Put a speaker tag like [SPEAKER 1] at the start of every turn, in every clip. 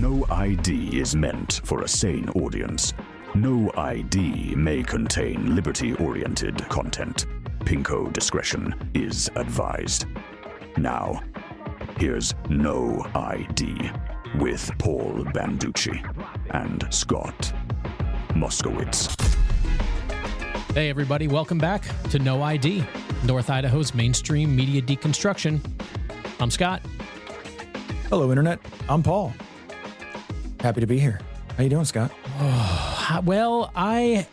[SPEAKER 1] No ID is meant for a sane audience. No ID may contain liberty-oriented content. Pinko discretion is advised. Now, here's No ID with Paul Banducci and Scott Moskowitz.
[SPEAKER 2] Hey everybody, welcome back to No ID, North Idaho's mainstream media deconstruction. I'm Scott.
[SPEAKER 3] Hello, Internet. I'm Paul. Happy to be here. How you doing, Scott?
[SPEAKER 2] Well, my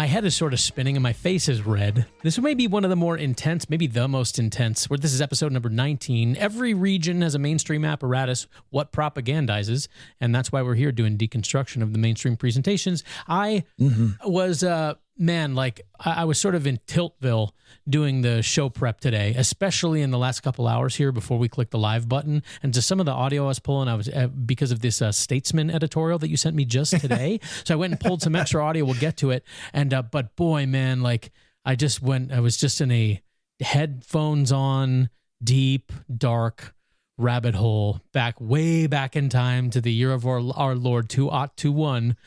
[SPEAKER 2] head is sort of spinning and my face is red. This may be one of the more intense, maybe the most intense, where this is episode number 19. Every region has a mainstream apparatus, what propagandizes, and that's why we're here doing deconstruction of the mainstream presentations. I was, I was sort of in Tiltville doing the show prep today, especially in the last couple hours here before we clicked the live button. And just some of the audio I was pulling, I was because of this Statesman editorial that you sent me just today. So I went and pulled some extra audio. We'll get to it. And but boy, man, like I was just in a headphones on, deep, dark rabbit hole way back in time to the year of our Lord 2021,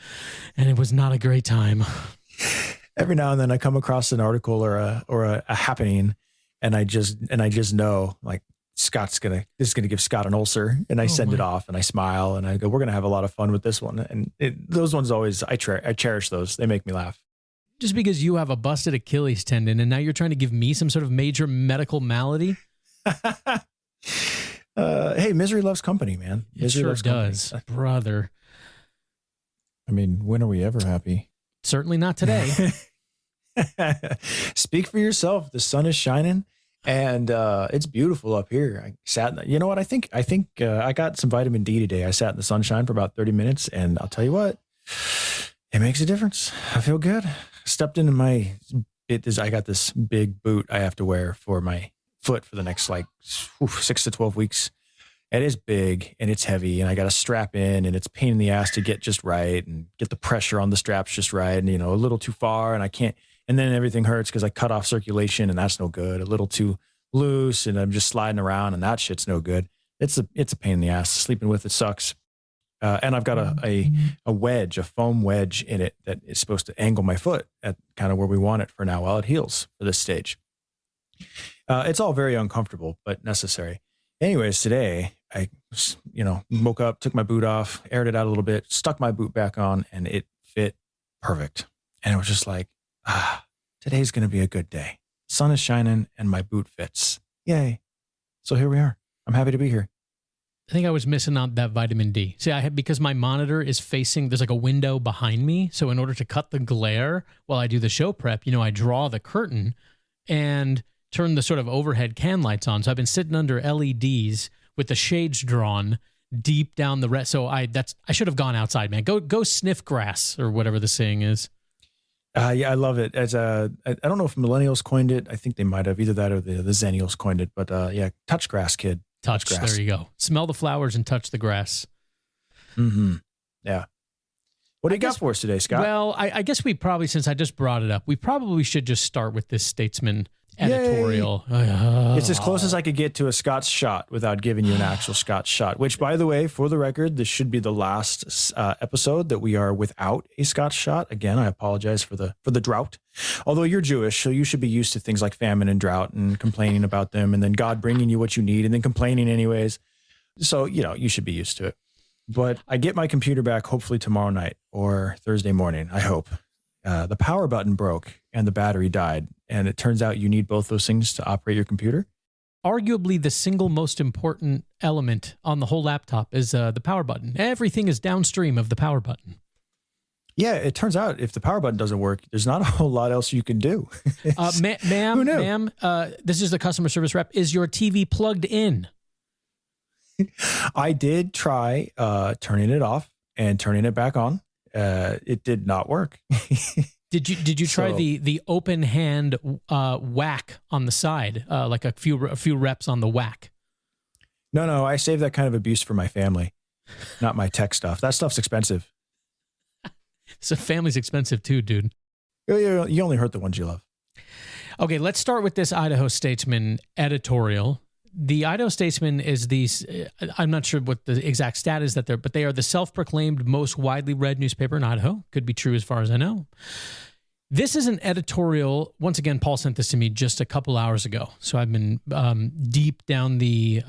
[SPEAKER 2] and it was not a great time.
[SPEAKER 3] Every now and then I come across an article or a happening, and I just know, like, this is gonna give Scott an ulcer, and I send it off and I smile and I go, we're gonna have a lot of fun with this one. And those ones always, I cherish those. They make me laugh.
[SPEAKER 2] Just because you have a busted Achilles tendon and now you're trying to give me some sort of major medical malady.
[SPEAKER 3] Hey, misery loves company, man. Misery
[SPEAKER 2] sure does, brother.
[SPEAKER 4] I mean, when are we ever happy?
[SPEAKER 2] Certainly not today.
[SPEAKER 3] Speak for yourself. The sun is shining, and it's beautiful up here. I sat. You know what? I think I got some vitamin D today. I sat in the sunshine for about 30 minutes, and I'll tell you what, it makes a difference. I feel good. Stepped into I got this big boot I have to wear for my foot for the next 6 to 12 weeks. It is big and it's heavy, and I got to strap in, and it's a pain in the ass to get just right and get the pressure on the straps just right, and a little too far, and I can't. And then everything hurts because I cut off circulation, and that's no good. A little too loose, and I'm just sliding around, and that shit's no good. It's a pain in the ass. Sleeping with it sucks. And I've got a wedge, a foam wedge in it that is supposed to angle my foot at kind of where we want it for now while it heals for this stage. It's all very uncomfortable, but necessary. Anyways, today I, woke up, took my boot off, aired it out a little bit, stuck my boot back on, and it fit perfect. And it was just like, today's going to be a good day. Sun is shining and my boot fits. Yay. So here we are. I'm happy to be here.
[SPEAKER 2] I think I was missing out that vitamin D. See, because my monitor is facing, there's like a window behind me. So in order to cut the glare while I do the show prep, I draw the curtain and turn the sort of overhead can lights on. So I've been sitting under LEDs with the shades drawn deep down the so I should have gone outside, man. Go sniff grass, or whatever the saying is.
[SPEAKER 3] Yeah, I love it. I don't know if millennials coined it. I think they might have, either that or the Zennials coined it. But yeah, touch grass, kid.
[SPEAKER 2] Touch grass. There you go. Smell the flowers and touch the grass.
[SPEAKER 3] Mm-hmm. Yeah. What do you got for us today, Scott?
[SPEAKER 2] Well, I guess we probably, since I just brought it up, we probably should just start with this Statesman editorial.
[SPEAKER 3] It's as close as I could get to a Scott's shot without giving you an actual Scott's shot, which, by the way, for the record, this should be the last episode that we are without a Scott's shot. Again, I apologize for the drought. Although you're Jewish, so you should be used to things like famine and drought and complaining about them, and then God bringing you what you need and then complaining anyways. So, you should be used to it. But I get my computer back hopefully tomorrow night or Thursday morning, I hope. The power button broke and the battery died. And it turns out you need both those things to operate your computer.
[SPEAKER 2] Arguably the single most important element on the whole laptop is the power button. Everything is downstream of the power button.
[SPEAKER 3] Yeah, it turns out if the power button doesn't work, there's not a whole lot else you can do.
[SPEAKER 2] Ma'am, this is the customer service rep. Is your TV plugged in?
[SPEAKER 3] I did try turning it off and turning it back on. It did not work.
[SPEAKER 2] Did you try the open hand whack on the side, like a few reps on the whack?
[SPEAKER 3] No, I save that kind of abuse for my family, not my tech stuff. That stuff's expensive.
[SPEAKER 2] So family's expensive too, dude.
[SPEAKER 3] You only hurt the ones you love.
[SPEAKER 2] Okay, let's start with this Idaho Statesman editorial. the Idaho Statesman is these, I'm not sure what the exact stat is that they're, but they are the self-proclaimed most widely read newspaper in Idaho. Could be true as far as I know. This is an editorial. Once again, Paul sent this to me just a couple hours ago. So I've been deep down the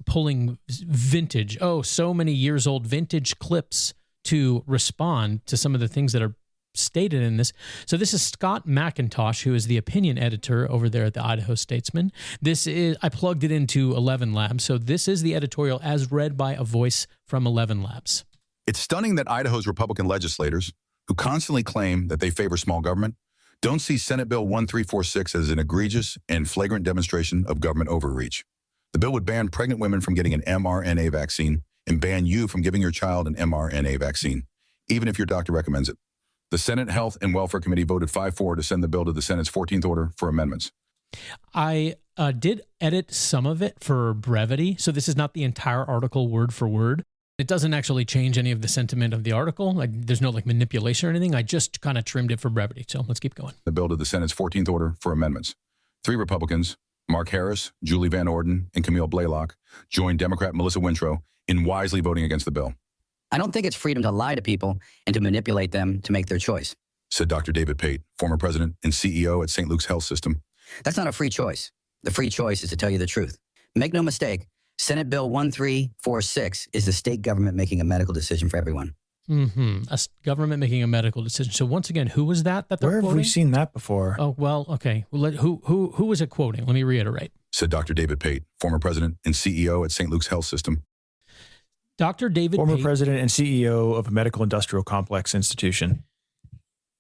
[SPEAKER 2] pulling vintage, so many years old vintage clips to respond to some of the things that are stated in this. So this is Scott McIntosh, who is the opinion editor over there at the Idaho Statesman. I plugged it into 11 Labs. So this is the editorial as read by a voice from 11 Labs.
[SPEAKER 5] It's stunning that Idaho's Republican legislators, who constantly claim that they favor small government, don't see Senate Bill 1346 as an egregious and flagrant demonstration of government overreach. The bill would ban pregnant women from getting an mRNA vaccine and ban you from giving your child an mRNA vaccine, even if your doctor recommends it. The Senate Health and Welfare Committee voted 5-4 to send the bill to the Senate's 14th order for amendments.
[SPEAKER 2] I did edit some of it for brevity, so this is not the entire article word for word. It doesn't actually change any of the sentiment of the article. Like, there's no manipulation or anything. I just kind of trimmed it for brevity. So let's keep going.
[SPEAKER 5] The bill to the Senate's 14th order for amendments. 3 Republicans, Mark Harris, Julie Van Orden, and Camille Blaylock, joined Democrat Melissa Wintrow in wisely voting against the bill.
[SPEAKER 6] I don't think it's freedom to lie to people and to manipulate them to make their choice,
[SPEAKER 5] said Dr. David Pate, former president and CEO at St. Luke's Health System.
[SPEAKER 6] That's not a free choice. The free choice is to tell you the truth. Make no mistake, Senate Bill 1346 is the state government making a medical decision for everyone.
[SPEAKER 2] A government making a medical decision. So once again, who was that they're
[SPEAKER 3] Where
[SPEAKER 2] quoting?
[SPEAKER 3] have we seen that before?
[SPEAKER 2] Oh, well, okay. Who was it quoting? Let me reiterate.
[SPEAKER 5] Said Dr. David Pate, former president and CEO at St. Luke's Health System.
[SPEAKER 2] Dr. David
[SPEAKER 3] Former
[SPEAKER 2] Pate,
[SPEAKER 3] president and CEO of a medical industrial complex institution,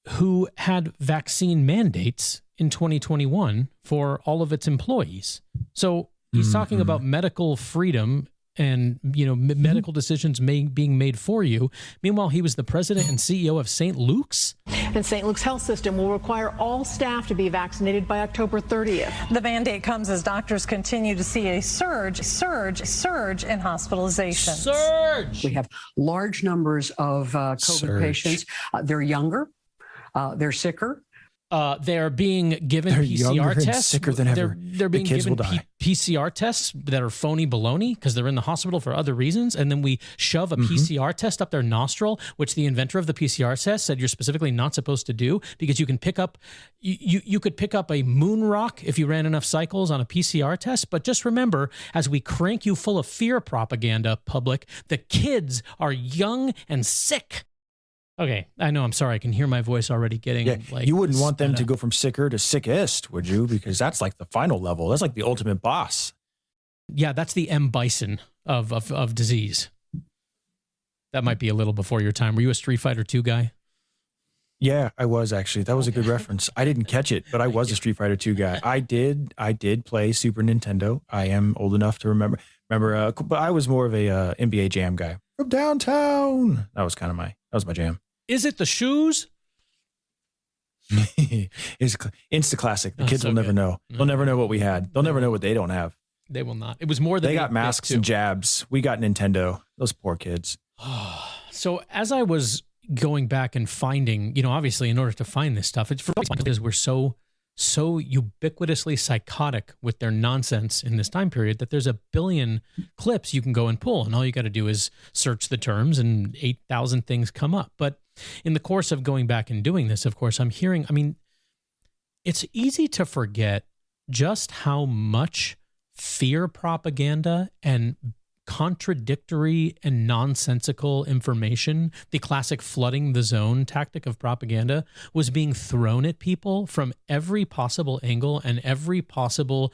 [SPEAKER 2] who had vaccine mandates in 2021 for all of its employees. So he's talking about medical freedom and, medical decisions being made for you. Meanwhile, he was the president and CEO of St. Luke's.
[SPEAKER 7] And St. Luke's Health System will require all staff to be vaccinated by October 30th.
[SPEAKER 8] The mandate comes as doctors continue to see a surge in hospitalizations.
[SPEAKER 2] Surge!
[SPEAKER 9] We have large numbers of COVID patients. They're younger. They're sicker.
[SPEAKER 2] They're being given PCR tests.
[SPEAKER 3] Sicker than ever.
[SPEAKER 2] They're being given PCR tests that are phony baloney because they're in the hospital for other reasons. And then we shove a PCR test up their nostril, which the inventor of the PCR test said you're specifically not supposed to do because you can pick up, you could pick up a moon rock if you ran enough cycles on a PCR test. But just remember, as we crank you full of fear propaganda, public, the kids are young and sick. Okay, I know. I'm sorry. I can hear my voice already getting
[SPEAKER 3] you wouldn't want them to go from sicker to sickest, would you? Because that's like the final level. That's like the ultimate boss.
[SPEAKER 2] Yeah, that's the M. Bison of disease. That might be a little before your time. Were you a Street Fighter 2 guy?
[SPEAKER 3] Yeah, I was actually. That was a good reference. I didn't catch it, but I was a Street Fighter 2 guy. I did play Super Nintendo. I am old enough to remember, but I was more of a NBA Jam guy from downtown. That was my jam.
[SPEAKER 2] Is it the shoes?
[SPEAKER 3] It's Insta classic. The kids will never know. They'll never know what we had. They'll never know what they don't have.
[SPEAKER 2] They will not. It was more than
[SPEAKER 3] they got masks and jabs. We got Nintendo. Those poor kids.
[SPEAKER 2] So as I was going back and finding, obviously in order to find this stuff, it's because we're so ubiquitously psychotic with their nonsense in this time period that there's a billion clips you can go and pull, and all you got to do is search the terms and 8,000 things come up. But in the course of going back and doing this, of course, it's easy to forget just how much fear propaganda and contradictory and nonsensical information, the classic flooding the zone tactic of propaganda, was being thrown at people from every possible angle and every possible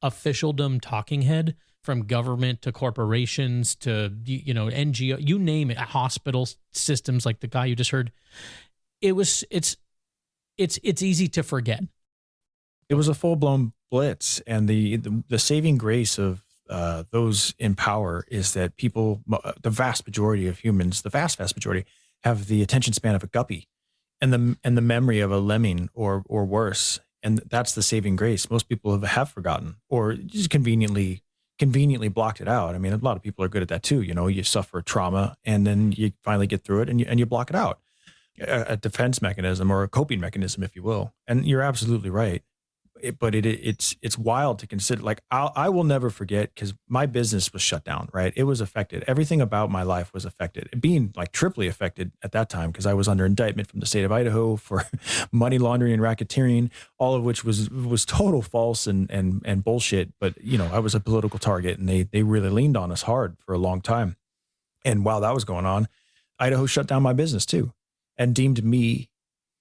[SPEAKER 2] officialdom talking head, from government to corporations to NGO, you name it, hospital systems like the guy you just heard. It's easy to forget.
[SPEAKER 3] It was a full-blown blitz, and the saving grace of those in power is that people, the vast majority of humans, the vast majority, have the attention span of a guppy and the memory of a lemming or worse. And that's the saving grace. Most people have forgotten or just conveniently blocked it out. I mean, a lot of people are good at that too. You suffer trauma and then you finally get through it and you block it out. A defense mechanism or a coping mechanism, if you will. And you're absolutely right. it's wild to consider. Like I will never forget, because my business was shut down, right? It was affected. Everything about my life was affected, being like triply affected at that time, because I was under indictment from the state of Idaho for money laundering and racketeering, all of which was total false and bullshit. But I was a political target, and they really leaned on us hard for a long time. And while that was going on, Idaho shut down my business too, and deemed me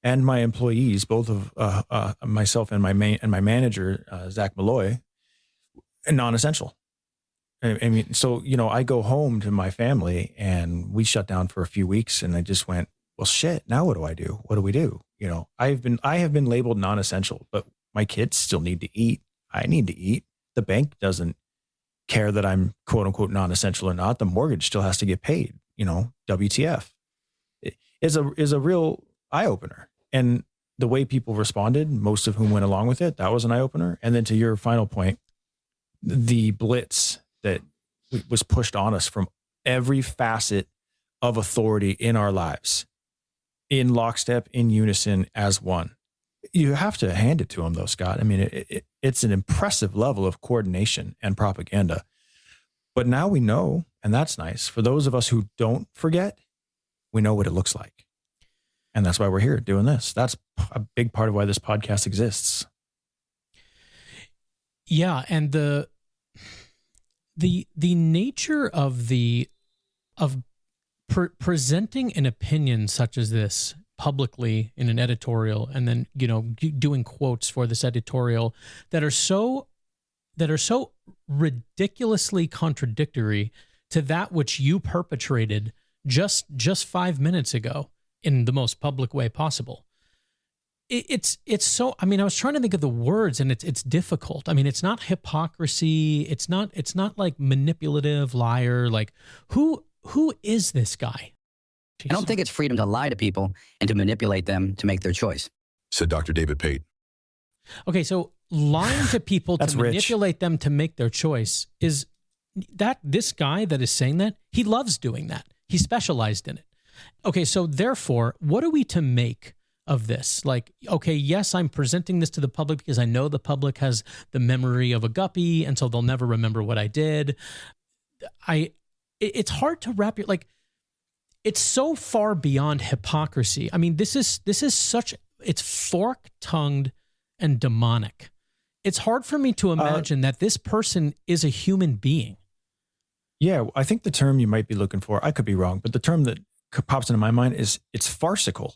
[SPEAKER 3] and my employees, both of myself and my manager, Zach Malloy, non-essential. I mean, so, I go home to my family, and we shut down for a few weeks, and I just went, well, shit, now what do I do? What do we do? I have been labeled non-essential, but my kids still need to eat. I need to eat. The bank doesn't care that I'm quote unquote non-essential or not. The mortgage still has to get paid. WTF. It is a real eye opener. And the way people responded, most of whom went along with it, that was an eye opener. And then to your final point, the blitz that was pushed on us from every facet of authority in our lives, in lockstep, in unison, as one. You have to hand it to them, though, Scott. I mean, it's an impressive level of coordination and propaganda. But now we know, and that's nice. For those of us who don't forget, we know what it looks like. And that's why we're here doing this. That's a big part of why this podcast exists.
[SPEAKER 2] Yeah, and the nature of presenting an opinion such as this publicly in an editorial, and then doing quotes for this editorial that are so ridiculously contradictory to that which you perpetrated just 5 minutes ago in the most public way possible. It's so, I mean, I was trying to think of the words, and it's difficult. I mean, it's not hypocrisy. It's not like manipulative liar. Like who is this guy? Jeez.
[SPEAKER 6] I don't think it's freedom to lie to people and to manipulate them to make their choice,
[SPEAKER 5] said Dr. David Pate.
[SPEAKER 2] Okay, so lying to people to manipulate them to make their choice is that this guy that is saying that, he loves doing that. He specialized in it. Okay, so therefore, what are we to make of this? Like, okay, yes, I'm presenting this to the public because I know the public has the memory of a guppy, and so they'll never remember what I did. It's hard to wrap your, like, it's so far beyond hypocrisy. I mean, this is such, it's fork-tongued and demonic. It's hard for me to imagine that this person is a human being.
[SPEAKER 3] Yeah, I think the term you might be looking for, I could be wrong, but the term that pops into my mind is it's farcical.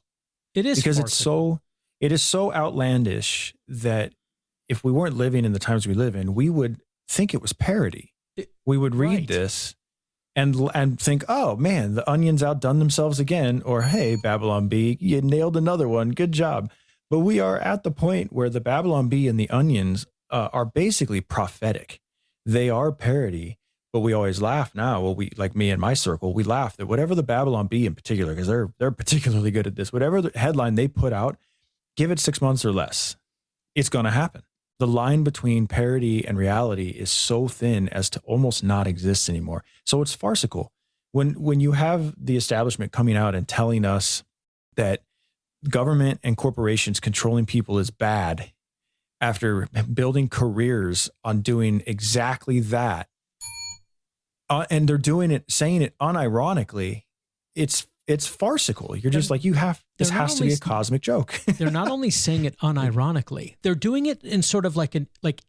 [SPEAKER 2] It is
[SPEAKER 3] because
[SPEAKER 2] farcical.
[SPEAKER 3] it is so outlandish that if we weren't living in the times we live in, we would think it was parody. We would read this and think, oh man, the Onions outdone themselves again, or hey, Babylon Bee, you nailed another one, good job. But we are at the point where the Babylon Bee and the Onions are basically prophetic. They are parody. But we always laugh now. Well, we, like me and my circle, we laugh that whatever the Babylon Bee in particular, because they're particularly good at this, whatever the headline they put out, give it 6 months or less, it's going to happen. The line between parody and reality is so thin as to almost not exist anymore. So it's farcical. When you have the establishment coming out and telling us that government and corporations controlling people is bad after building careers on doing exactly that, and they're doing it, saying it unironically, it's farcical. You're just like, this has to be a cosmic joke.
[SPEAKER 2] They're not only saying it unironically, they're doing it in sort of like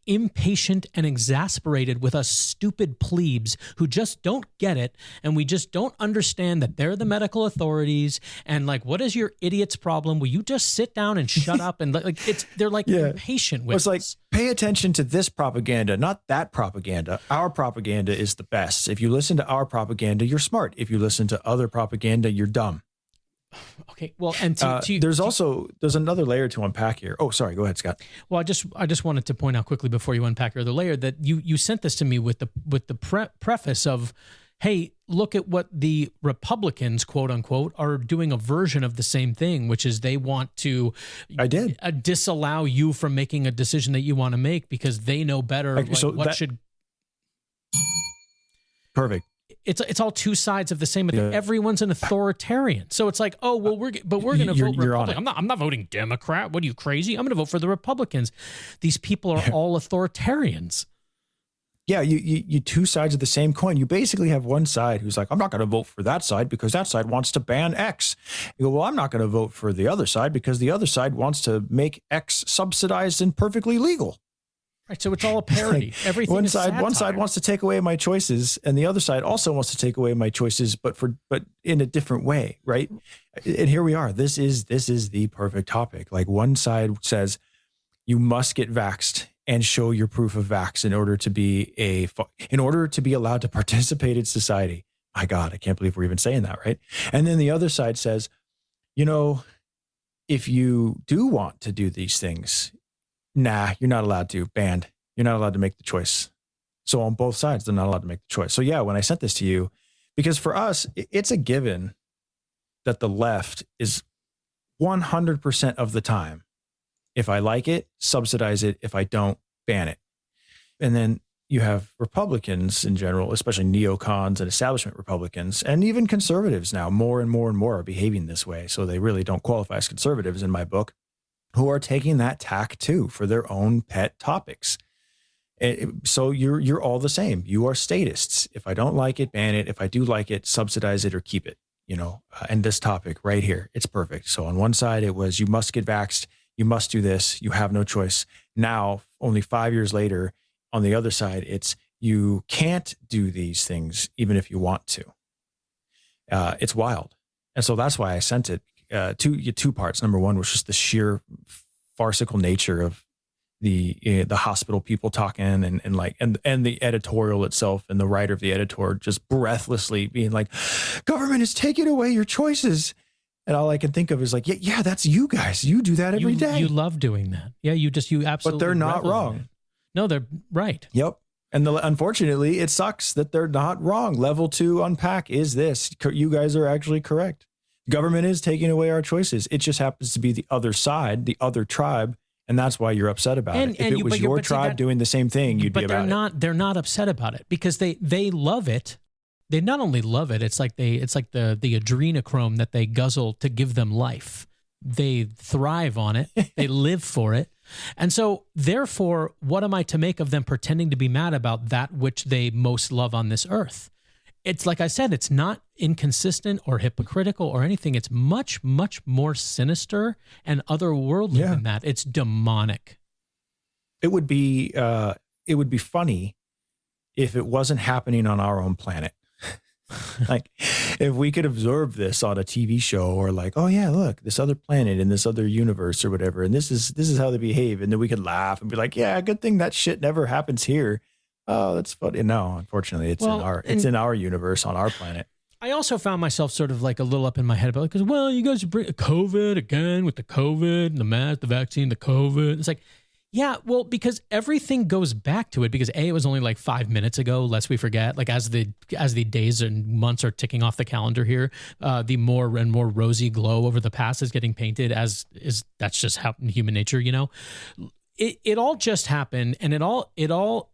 [SPEAKER 2] impatient and exasperated with us stupid plebes who just don't get it. And we just don't understand that they're the medical authorities. And like, what is your idiot's problem? Will you just sit down and shut up? And they're impatient with
[SPEAKER 3] us. It's like, pay attention to this propaganda, not that propaganda. Our propaganda is the best. If you listen to our propaganda, you're smart. If you listen to other propaganda, you're dumb.
[SPEAKER 2] Okay, well, and
[SPEAKER 3] there's another layer to unpack here. Oh, sorry, go ahead, Scott.
[SPEAKER 2] Well, I just wanted to point out quickly before you unpack your other layer that you sent this to me with the preface of, hey, look at what the Republicans, quote unquote, are doing a version of the same thing, which is they want to disallow you from making a decision that you want to make because they know better.
[SPEAKER 3] Perfect.
[SPEAKER 2] it's all two sides of the same thing. Everyone's an authoritarian. So it's like, oh, well, we're going to vote Republican. I'm not voting Democrat. What are you, crazy? I'm going to vote for the Republicans. These people are all authoritarians.
[SPEAKER 3] Yeah, you two sides of the same coin. You basically have one side who's like, I'm not going to vote for that side because that side wants to ban X. You go, well, I'm not going to vote for the other side because the other side wants to make X subsidized and perfectly legal.
[SPEAKER 2] Right, so it's all a parody. Everything
[SPEAKER 3] one
[SPEAKER 2] is
[SPEAKER 3] side
[SPEAKER 2] satire.
[SPEAKER 3] wants to take away my choices, and the other side also wants to take away my choices, but in a different way, right? And here we are. This is the perfect topic. Like one side says, you must get vaxxed and show your proof of vax in order to be allowed to participate in society. My God, I can't believe we're even saying that, right? And then the other side says, if you do want to do these things, nah, you're not allowed to. Banned. You're not allowed to make the choice. So on both sides, they're not allowed to make the choice. So yeah, when I sent this to you, because for us, it's a given that the left is 100% of the time, if I like it, subsidize it. If I don't, ban it. And then you have Republicans in general, especially neocons and establishment Republicans, and even conservatives now, more and more and more are behaving this way. So they really don't qualify as conservatives in my book, who are taking that tack too for their own pet topics. So you're all the same. You are statists. If I don't like it, ban it. If I do like it, subsidize it or keep it, and this topic right here, it's perfect. So on one side, it was, you must get vaxxed. You must do this. You have no choice. Now, only 5 years later, on the other side, it's, you can't do these things even if you want to. It's wild. And so that's why I sent it. Two parts. Number one was just the sheer farcical nature of the hospital people talking and the editorial itself, and the writer of the editor just breathlessly being like, government is taking away your choices. And all I can think of is like, yeah, that's you guys. You do that every day.
[SPEAKER 2] You love doing that. Yeah, you absolutely.
[SPEAKER 3] But they're not wrong.
[SPEAKER 2] No, they're right.
[SPEAKER 3] Yep. And unfortunately, it sucks that they're not wrong. Level 2 unpack is this. You guys are actually correct. Government is taking away our choices. It just happens to be the other side, the other tribe, and that's why you're upset about it. If it was your tribe doing the same thing, you'd be about it.
[SPEAKER 2] They're not upset about it because they love it. They not only love it, it's like the adrenochrome that they guzzle to give them life. They thrive on it. They live for it. And so therefore, what am I to make of them pretending to be mad about that which they most love on this earth? It's like I said, it's not inconsistent or hypocritical or anything. It's much, much more sinister and otherworldly than that. It's demonic.
[SPEAKER 3] It would be funny if it wasn't happening on our own planet. Like if we could absorb this on a TV show, or like, oh yeah, look, this other planet in this other universe or whatever, and this is how they behave, and then we could laugh and be like, yeah, good thing that shit never happens here. Oh, that's funny. No, unfortunately, it's in our universe on our planet.
[SPEAKER 2] I also found myself sort of like a little up in my head about it because, well, you guys bring COVID again with the COVID, the mask, the vaccine, the COVID. It's like, yeah, well, because everything goes back to it, because it was only like 5 minutes ago, lest we forget, like as the days and months are ticking off the calendar here, the more and more rosy glow over the past is getting painted that's just how human nature, it all just happened, and it all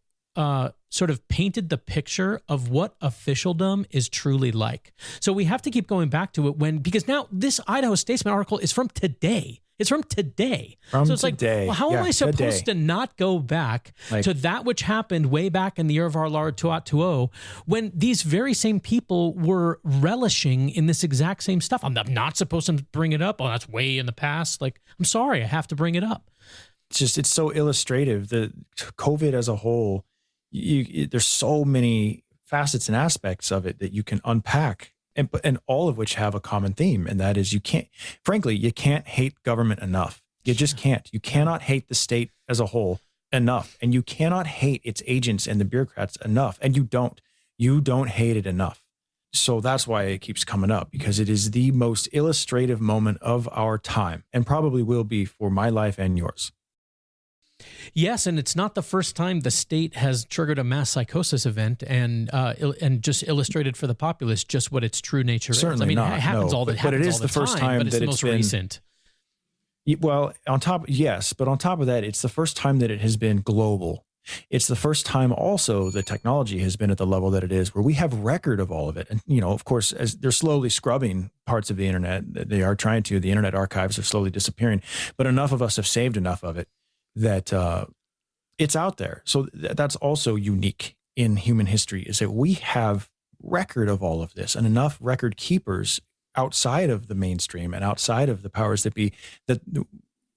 [SPEAKER 2] sort of painted the picture of what officialdom is truly like. So we have to keep going back to it because now this Idaho Statesman article is from today. It's from today. So it's like, well, how am I supposed to not go back to that which happened way back in the year of our Lord 2020 when these very same people were relishing in this exact same stuff? I'm not supposed to bring it up. Oh, that's way in the past. Like, I'm sorry, I have to bring it up.
[SPEAKER 3] It's so illustrative. The COVID as a whole, there's so many facets and aspects of it that you can unpack, and all of which have a common theme, and that is you can't hate government enough. You just can't. You cannot hate the state as a whole enough, and you cannot hate its agents and the bureaucrats enough, and you don't hate it enough. So that's why it keeps coming up, because it is the most illustrative moment of our time, and probably will be for my life and yours.
[SPEAKER 2] Yes, and it's not the first time the state has triggered a mass psychosis event and just illustrated for the populace just what its true nature is. I mean, it happens all the time. But it is the first time that it's the most recent.
[SPEAKER 3] Well, on top of that, it's the first time that it has been global. It's the first time also the technology has been at the level that it is, where we have record of all of it. And, of course, as they're slowly scrubbing parts of the internet, they are trying to, the internet archives are slowly disappearing, but enough of us have saved enough of it that it's out there. So that's also unique in human history, is that we have record of all of this, and enough record keepers outside of the mainstream and outside of the powers that be, that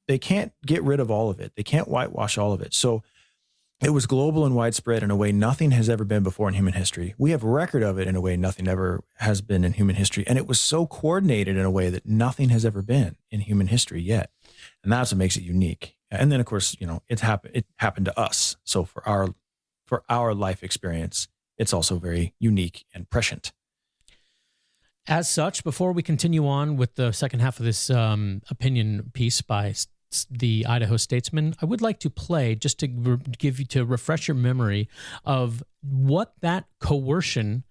[SPEAKER 3] they can't get rid of all of it. They can't whitewash all of it. So it was global and widespread in a way nothing has ever been before in human history. We have record of it in a way nothing ever has been in human history. And it was so coordinated in a way that nothing has ever been in human history yet. And that's what makes it unique. And then, of course, it happened to us. So for our life experience, it's also very unique and prescient.
[SPEAKER 2] As such, before we continue on with the second half of this opinion piece by the Idaho Statesman, I would like to play, just to refresh your memory of what that coercion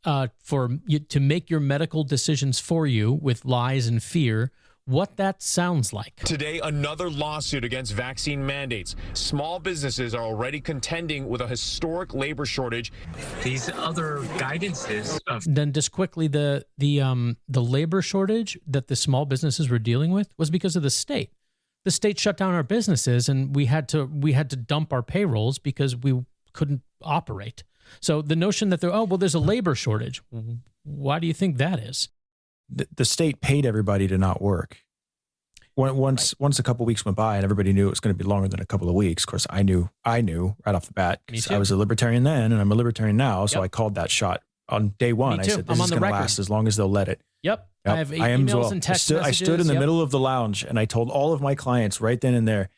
[SPEAKER 2] to make your medical decisions for you with lies and fear, what that sounds like.
[SPEAKER 10] Today, another lawsuit against vaccine mandates. Small businesses are already contending with a historic labor shortage.
[SPEAKER 11] These other guidances
[SPEAKER 2] Then just quickly, the labor shortage that the small businesses were dealing with was because of the state. The state shut down our businesses, and we had to dump our payrolls because we couldn't operate. So the notion that there's a labor shortage. Why do you think that is?
[SPEAKER 3] The state paid everybody to not work. Once a couple of weeks went by and everybody knew it was going to be longer than a couple of weeks. Of course, I knew right off the bat, because I was a libertarian then and I'm a libertarian now. So I called that shot on day one. I said, this is going to last as long as they'll let it.
[SPEAKER 2] Yep. I have emails and text messages.
[SPEAKER 3] I stood in the middle of the lounge and I told all of my clients right then and there,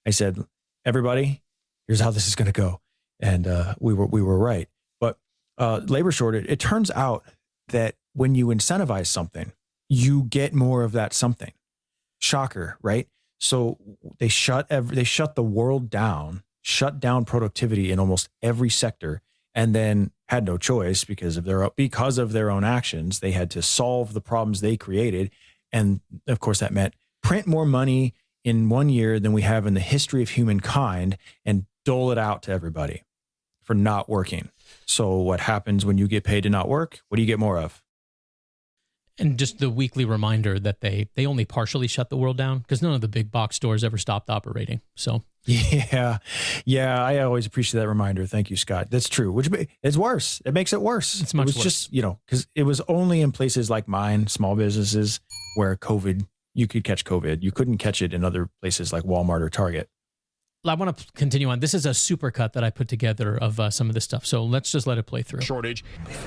[SPEAKER 3] I said, everybody, here's how this is going to go. And we were right. But labor shortage, it turns out that when you incentivize something, you get more of that something. Shocker, right? So they shut the world down, shut down productivity in almost every sector, and then had no choice because of their own actions. They had to solve the problems they created. And of course, that meant print more money in 1 year than we have in the history of humankind and dole it out to everybody for not working. So what happens when you get paid to not work? What do you get more of?
[SPEAKER 2] And just the weekly reminder that they only partially shut the world down, because none of the big box stores ever stopped operating. So
[SPEAKER 3] yeah, I always appreciate that reminder. Thank you, Scott. That's true. Which it's worse. It makes it worse.
[SPEAKER 2] It's much worse.
[SPEAKER 3] Just because it was only in places like mine, small businesses, where you could catch COVID. You couldn't catch it in other places like Walmart or Target.
[SPEAKER 2] I want to continue on. This is a supercut that I put together of some of this stuff. So let's just let it play through.
[SPEAKER 10] Shortage.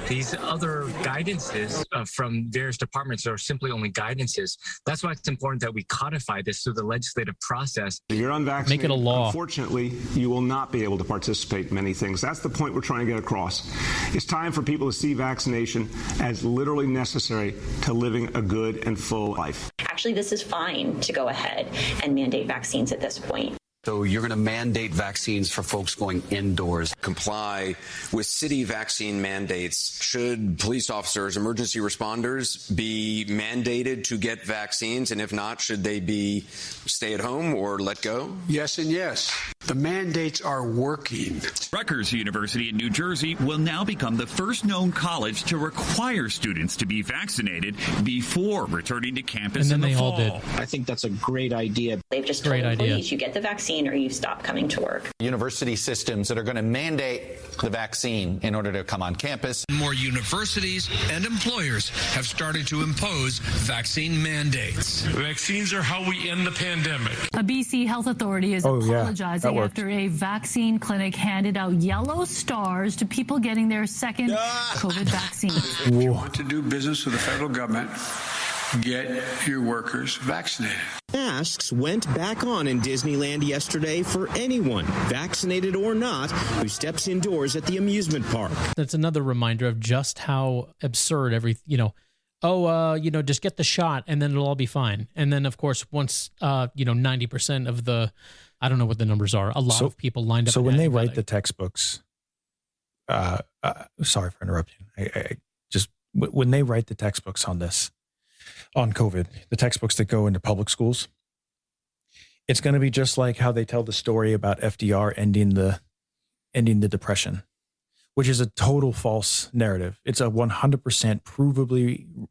[SPEAKER 11] These other guidances from various departments are simply only guidances. That's why it's important that we codify this through the legislative process.
[SPEAKER 12] If you're unvaccinated,
[SPEAKER 2] make it a law.
[SPEAKER 12] Unfortunately, you will not be able to participate in many things. That's the point we're trying to get across. It's time for people to see vaccination as literally necessary to living a good and full life.
[SPEAKER 13] Actually, this is fine to go ahead and mandate vaccines at this point.
[SPEAKER 14] So you're going to mandate vaccines for folks going indoors.
[SPEAKER 15] Comply with city vaccine mandates. Should police officers, emergency responders be mandated to get vaccines? And if not, should they be stay at home or let go?
[SPEAKER 16] Yes and yes. The mandates are working.
[SPEAKER 17] Rutgers University in New Jersey will now become the first known college to require students to be vaccinated before returning to campus in the fall.
[SPEAKER 2] And then they all did.
[SPEAKER 16] I think that's a great idea.
[SPEAKER 13] They've just told employees, you get the vaccine or you stop coming to work.
[SPEAKER 18] University systems that are going to mandate the vaccine in order to come on campus.
[SPEAKER 19] More universities and employers have started to impose vaccine mandates.
[SPEAKER 20] Vaccines are how we end the pandemic.
[SPEAKER 21] A BC health authority is apologizing after a vaccine clinic handed out yellow stars to people getting their second COVID vaccine.
[SPEAKER 16] If you want to do business with the federal government, get your workers vaccinated.
[SPEAKER 22] Masks went back on in Disneyland yesterday for anyone, vaccinated or not, who steps indoors at the amusement park.
[SPEAKER 2] That's another reminder of just how absurd just get the shot and then it'll all be fine. And then, of course, once, 90% of the, I don't know what the numbers are, a lot of people lined up.
[SPEAKER 3] So when they write the textbooks, sorry for interrupting. When they write the textbooks on this, on COVID, the textbooks that go into public schools, it's going to be just like how they tell the story about FDR ending the ending the Depression, which is a total false narrative. It's a 100% provably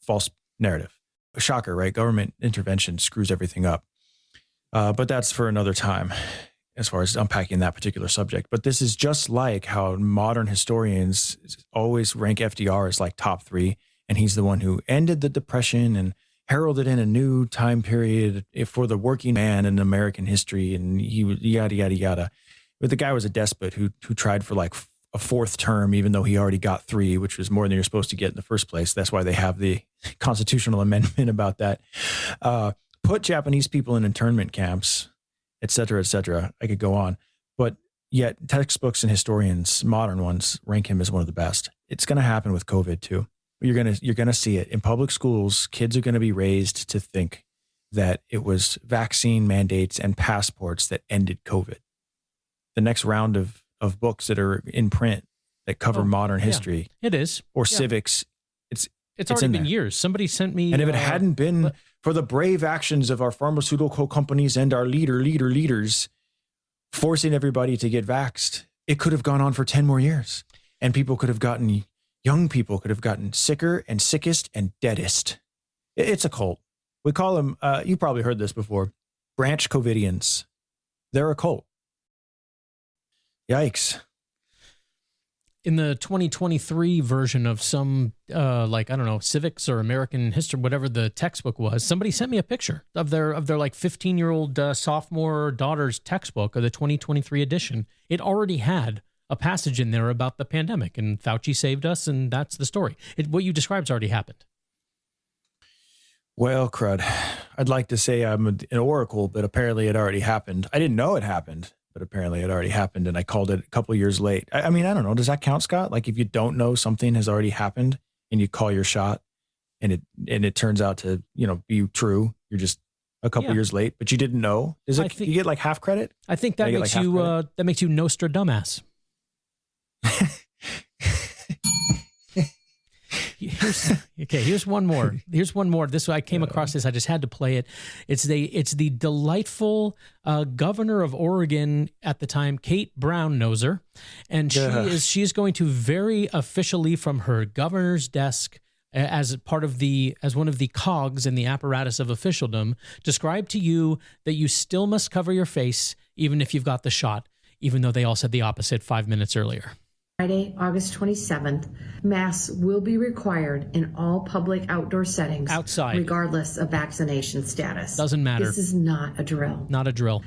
[SPEAKER 3] false narrative. A shocker, right? Government intervention screws everything up. But that's for another time as far as unpacking that particular subject. But this is just like how modern historians always rank FDR as like top 3. And he's the one who ended the Depression and heralded in a new time period for the working man in American history. And he was yada, yada, yada. But the guy was a despot who tried for like a 4th term, even though he already got 3, which was more than you're supposed to get in the first place. That's why they have the constitutional amendment about that. Put Japanese people in internment camps, et cetera, et cetera. I could go on. But yet textbooks and historians, modern ones, rank him as one of the best. It's going to happen with COVID too. You're going to see it in public schools. Kids are going to be raised to think that it was vaccine mandates and passports that ended COVID. The next round of books that are in print that cover modern history.
[SPEAKER 2] It is.
[SPEAKER 3] Or civics.
[SPEAKER 2] It's already been years. Somebody sent me.
[SPEAKER 3] And if it hadn't been for the brave actions of our pharmaceutical companies and our leaders forcing everybody to get vaxxed, it could have gone on for 10 more years. And young people could have gotten sicker and sickest and deadest. It's a cult. We call them, you probably heard this before, branch Covidians. They're a cult. Yikes.
[SPEAKER 2] In the 2023 version of some, civics or American history, whatever the textbook was, somebody sent me a picture of their like 15-year-old sophomore daughter's textbook of the 2023 edition. It already had a passage in there about the pandemic, and Fauci saved us, and that's the story. What you described's already happened.
[SPEAKER 3] Well, crud. I'd like to say I'm an oracle, but apparently it already happened. I didn't know it happened, but apparently it already happened, and I called it a couple of years late. I mean, I don't know. Does that count, Scott? Like if you don't know something has already happened and you call your shot and it turns out to, be true, you're just a couple years late, but you didn't know. You get like half credit?
[SPEAKER 2] I think that makes you Nostradamus. Here's one more. I came across this. I just had to play it. It's the delightful governor of Oregon at the time, Kate Brown-Noser, and she is going to very officially from her governor's desk as one of the cogs in the apparatus of officialdom describe to you that you still must cover your face even if you've got the shot, even though they all said the opposite 5 minutes earlier.
[SPEAKER 1] Friday, August 27th, masks will be required in all public outdoor settings.
[SPEAKER 2] Outside.
[SPEAKER 1] Regardless of vaccination status.
[SPEAKER 2] Doesn't matter.
[SPEAKER 1] This is not a drill.
[SPEAKER 2] Not a drill.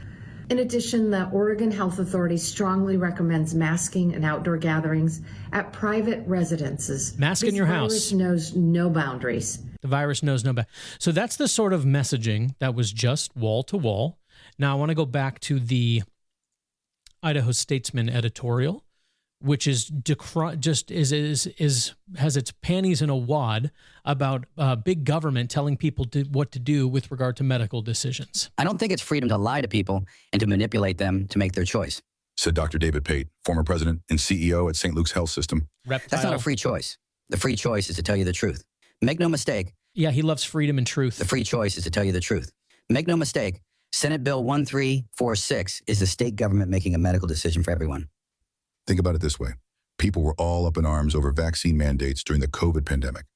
[SPEAKER 1] In addition, the Oregon Health Authority strongly recommends masking in outdoor gatherings at private residences.
[SPEAKER 2] Mask in your house.
[SPEAKER 1] This virus knows no boundaries.
[SPEAKER 2] The virus knows no boundaries. So that's the sort of messaging that was just wall to wall. Now I want to go back to the Idaho Statesman editorial, which has its panties in a wad about big government telling people what to do with regard to medical decisions.
[SPEAKER 6] I don't think it's freedom to lie to people and to manipulate them to make their choice.
[SPEAKER 5] Said Dr. David Pate, former president and CEO at St. Luke's Health System.
[SPEAKER 6] That's not a free choice. The free choice is to tell you the truth. Make no mistake.
[SPEAKER 2] Yeah, he loves freedom and truth.
[SPEAKER 6] The free choice is to tell you the truth. Make no mistake. Senate Bill 1346 is the state government making a medical decision for everyone.
[SPEAKER 5] Think about it this way. People were all up in arms over vaccine mandates during the COVID pandemic.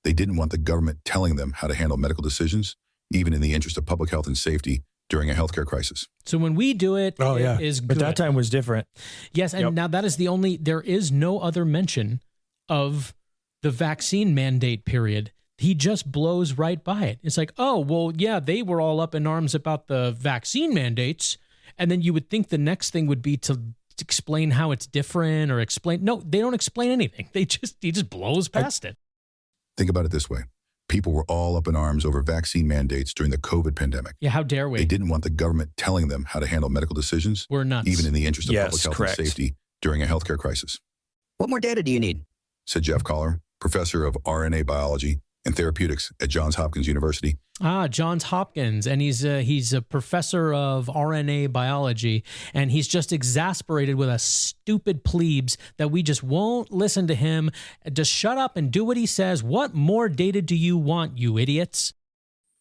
[SPEAKER 5] They didn't want the government telling them how to handle medical decisions, even in the interest of public health and safety during a healthcare crisis.
[SPEAKER 2] So when we do it, it is good.
[SPEAKER 3] But that time was different.
[SPEAKER 2] Yes, and now that is there is no other mention of the vaccine mandate period. He just blows right by it. It's like, oh, well, yeah, they were all up in arms about the vaccine mandates. And then you would think the next thing would be to explain how it's different or explain. No, they don't explain anything. He just blows past it.
[SPEAKER 5] Think about it this way. People were all up in arms over vaccine mandates during the COVID pandemic.
[SPEAKER 2] Yeah, how dare we?
[SPEAKER 5] They didn't want the government telling them how to handle medical decisions.
[SPEAKER 2] We're nuts.
[SPEAKER 5] Even in the interest of public health and safety during a healthcare crisis.
[SPEAKER 6] What more data do you need?
[SPEAKER 5] Said Jeff Collar, professor of RNA biology and therapeutics at Johns Hopkins University.
[SPEAKER 2] Johns Hopkins, and he's a professor of RNA biology, and he's just exasperated with us stupid plebes that we just won't listen to him. Just shut up and do what he says. What more data do you want, you idiots?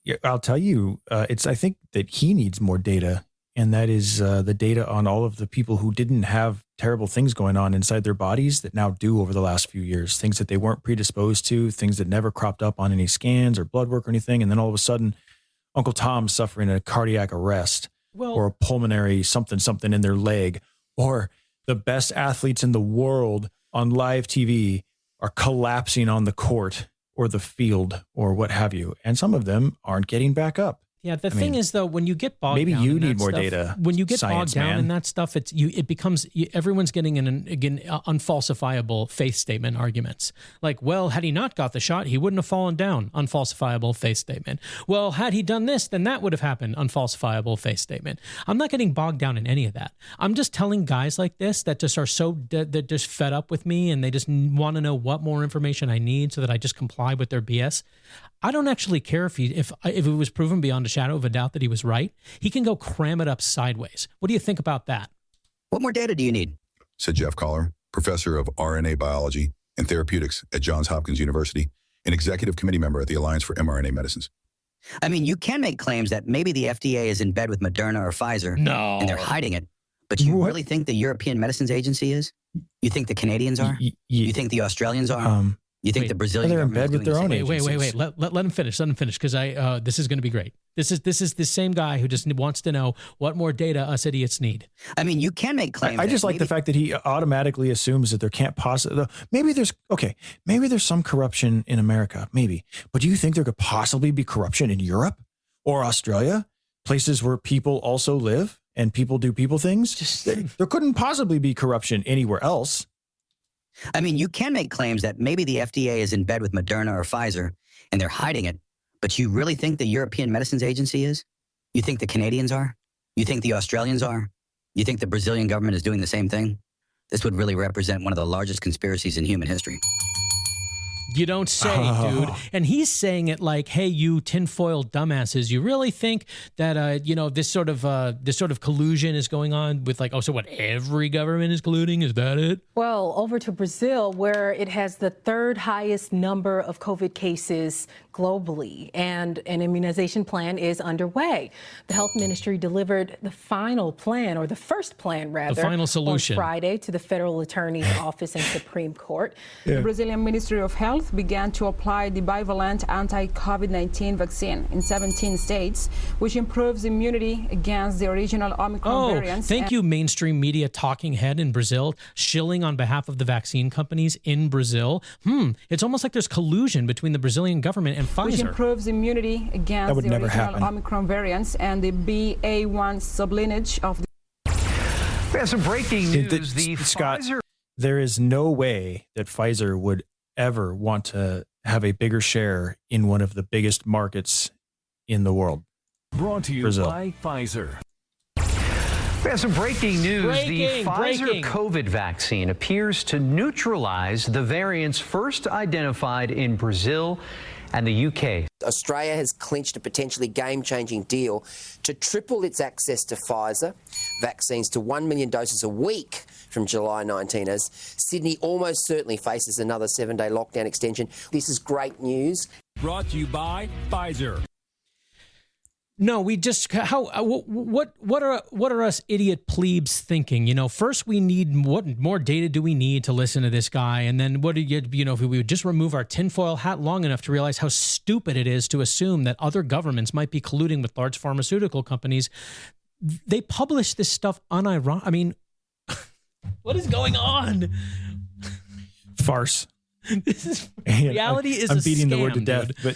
[SPEAKER 3] Yeah, I'll tell you, I think that he needs more data and that is the data on all of the people who didn't have terrible things going on inside their bodies that now do over the last few years, things that they weren't predisposed to, things that never cropped up on any scans or blood work or anything. And then all of a sudden, Uncle Tom's suffering a cardiac arrest or a pulmonary something in their leg, or the best athletes in the world on live TV are collapsing on the court or the field or what have you. And some of them aren't getting back up.
[SPEAKER 2] Yeah, the thing is, though, when you get bogged
[SPEAKER 3] maybe
[SPEAKER 2] down
[SPEAKER 3] you
[SPEAKER 2] in that
[SPEAKER 3] need more
[SPEAKER 2] stuff,
[SPEAKER 3] data.
[SPEAKER 2] When you get
[SPEAKER 3] science,
[SPEAKER 2] bogged down
[SPEAKER 3] man.
[SPEAKER 2] in that stuff, it becomes everyone's getting an unfalsifiable faith statement arguments. Like, well, had he not got the shot, he wouldn't have fallen down. Unfalsifiable faith statement. Well, had he done this, then that would have happened. Unfalsifiable faith statement. I'm not getting bogged down in any of that. I'm just telling guys like this that just are so they're just fed up with me and they just want to know what more information I need so that I just comply with their BS. I don't actually care if it was proven beyond a shadow of a doubt that he was right. He can go cram it up sideways. What do you think about that?
[SPEAKER 6] What more data do you need?
[SPEAKER 5] Said Jeff Collar, professor of RNA biology and therapeutics at Johns Hopkins University, and executive committee member at the Alliance for mRNA Medicines.
[SPEAKER 6] I mean, you can make claims that maybe the FDA is in bed with Moderna or Pfizer.
[SPEAKER 2] No.
[SPEAKER 6] And they're hiding it. But you really think the European Medicines Agency is? You think the Canadians are? You think the Australians are? You think the Brazilian
[SPEAKER 3] they're in bed with their own
[SPEAKER 2] Wait.
[SPEAKER 3] agencies.
[SPEAKER 2] Let him finish. Let him finish, because this is going to be great. This is the same guy who just wants to know what more data us idiots need.
[SPEAKER 6] I mean, you can make claims.
[SPEAKER 3] I just like the fact that he automatically assumes that there can't possibly. Maybe there's some corruption in America, maybe. But do you think there could possibly be corruption in Europe or Australia, places where people also live and people do people things? There couldn't possibly be corruption anywhere else.
[SPEAKER 6] I mean, you can make claims that maybe the FDA is in bed with Moderna or Pfizer and they're hiding it. But you really think the European Medicines Agency is? You think the Canadians are? You think the Australians are? You think the Brazilian government is doing the same thing? This would really represent one of the largest conspiracies in human history.
[SPEAKER 2] You don't say, dude. And he's saying it like, "Hey, you tinfoil dumbasses! You really think that this sort of collusion is going on with like, oh, so what? Every government is colluding? Is that it?"
[SPEAKER 4] Well, over to Brazil, where it has the third highest number of COVID cases globally, and an immunization plan is underway. The health ministry delivered the final plan, or the first plan, rather,
[SPEAKER 2] the final solution,
[SPEAKER 4] on Friday to the federal attorney's office and Supreme Court.
[SPEAKER 7] The Brazilian Ministry of Health began to apply the bivalent anti-COVID-19 vaccine in 17 states, which improves immunity against the original Omicron variants.
[SPEAKER 2] Thank you, mainstream media talking head in Brazil, shilling on behalf of the vaccine companies in Brazil. It's almost like there's collusion between the Brazilian government and Pfizer.
[SPEAKER 7] Which improves immunity against the original Omicron variants and the BA1 sublineage of the...
[SPEAKER 23] We have some breaking news.
[SPEAKER 3] Scott,
[SPEAKER 23] Pfizer...
[SPEAKER 3] there is no way that Pfizer would ever want to have a bigger share in one of the biggest markets in the world.
[SPEAKER 23] Brought to you
[SPEAKER 3] Brazil.
[SPEAKER 23] by Pfizer. We have some breaking news. The Pfizer COVID vaccine appears to neutralize the variants first identified in Brazil and the UK.
[SPEAKER 24] Australia has clinched a potentially game-changing deal to triple its access to Pfizer vaccines to 1 million doses a week from July 19, as Sydney almost certainly faces another 7-day lockdown extension. This is great news.
[SPEAKER 23] Brought to you by Pfizer.
[SPEAKER 2] No, we just what are us idiot plebes thinking? First we need what more data do we need to listen to this guy, and then what do if we would just remove our tinfoil hat long enough to realize how stupid it is to assume that other governments might be colluding with large pharmaceutical companies. They publish this stuff unironic. I mean, what is going on?
[SPEAKER 3] Farce.
[SPEAKER 2] This is reality. I'm
[SPEAKER 3] beating the word to death,
[SPEAKER 2] dude.
[SPEAKER 3] but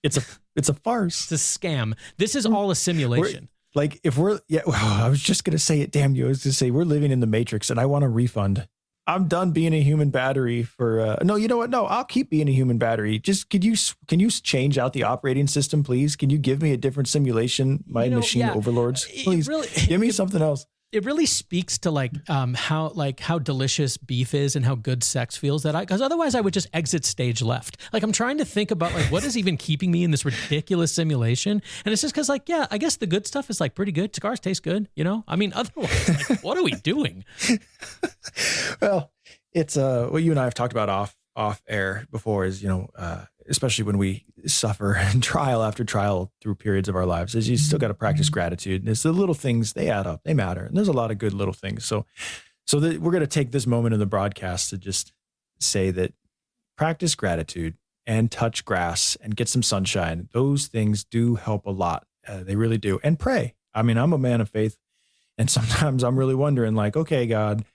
[SPEAKER 3] it's a farce.
[SPEAKER 2] It's a scam. This is all a simulation.
[SPEAKER 3] I was just gonna say it. Damn you! I was gonna say we're living in the Matrix, and I want a refund. I'm done being a human battery for. No, you know what? No, I'll keep being a human battery. Just can you change out the operating system, please? Can you give me a different simulation, my machine overlords? Please give me something else.
[SPEAKER 2] It really speaks to how delicious beef is and how good sex feels because otherwise I would just exit stage left. I'm trying to think about what is even keeping me in this ridiculous simulation. And it's just because I guess the good stuff is pretty good. Cigars taste good, I mean, otherwise, what are we doing?
[SPEAKER 3] Well, it's what you and I have talked about off air before is, especially when we suffer trial after trial through periods of our lives, is you still got to practice gratitude. And it's the little things, they add up, they matter. And there's a lot of good little things. So we're going to take this moment in the broadcast to just say that practice gratitude and touch grass and get some sunshine. Those things do help a lot. They really do. And pray. I mean, I'm a man of faith. And sometimes I'm really wondering, like, okay, God,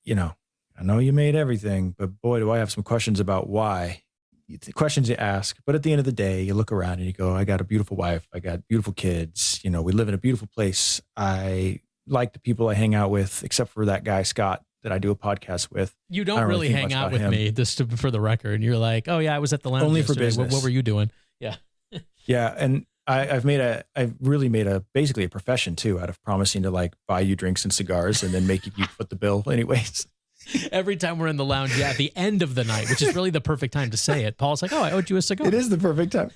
[SPEAKER 3] you know, I know you made everything, but boy, do I have some questions about why. The questions you ask. But at the end of the day, you look around and you go, I got a beautiful wife. I got beautiful kids. You know, we live in a beautiful place. I like the people I hang out with, except for that guy, Scott, that I do a podcast with.
[SPEAKER 2] You don't really hang out with me, just for the record. You're like, oh yeah, I was at the lounge
[SPEAKER 3] only
[SPEAKER 2] yesterday.
[SPEAKER 3] For business.
[SPEAKER 2] What were you doing? Yeah.
[SPEAKER 3] Yeah. And I've really made basically a profession too, out of promising to like buy you drinks and cigars and then making you foot the bill anyways.
[SPEAKER 2] Every time we're in the lounge, at the end of the night, which is really the perfect time to say it, Paul's like, oh, I owed you a cigar.
[SPEAKER 3] It is the perfect time.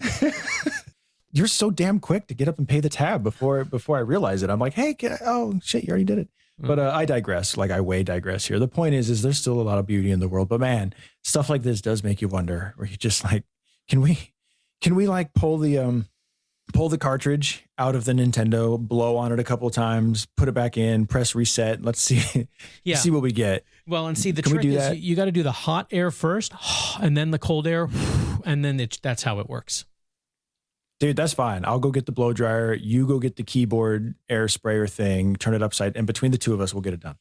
[SPEAKER 3] You're so damn quick to get up and pay the tab before I realize it. I'm like, hey, oh shit, you already did it. But I digress. Like I way digress here. The point is there's still a lot of beauty in the world, but man, stuff like this does make you wonder, where you just like, can we like pull the cartridge out of the Nintendo, blow on it a couple of times, put it back in, press reset. Let's see, see what we get.
[SPEAKER 2] Well, and see, the trick is you got to do the hot air first and then the cold air. And then that's how it works.
[SPEAKER 3] Dude, that's fine. I'll go get the blow dryer. You go get the keyboard air sprayer thing, turn it upside, and between the two of us, we'll get it done.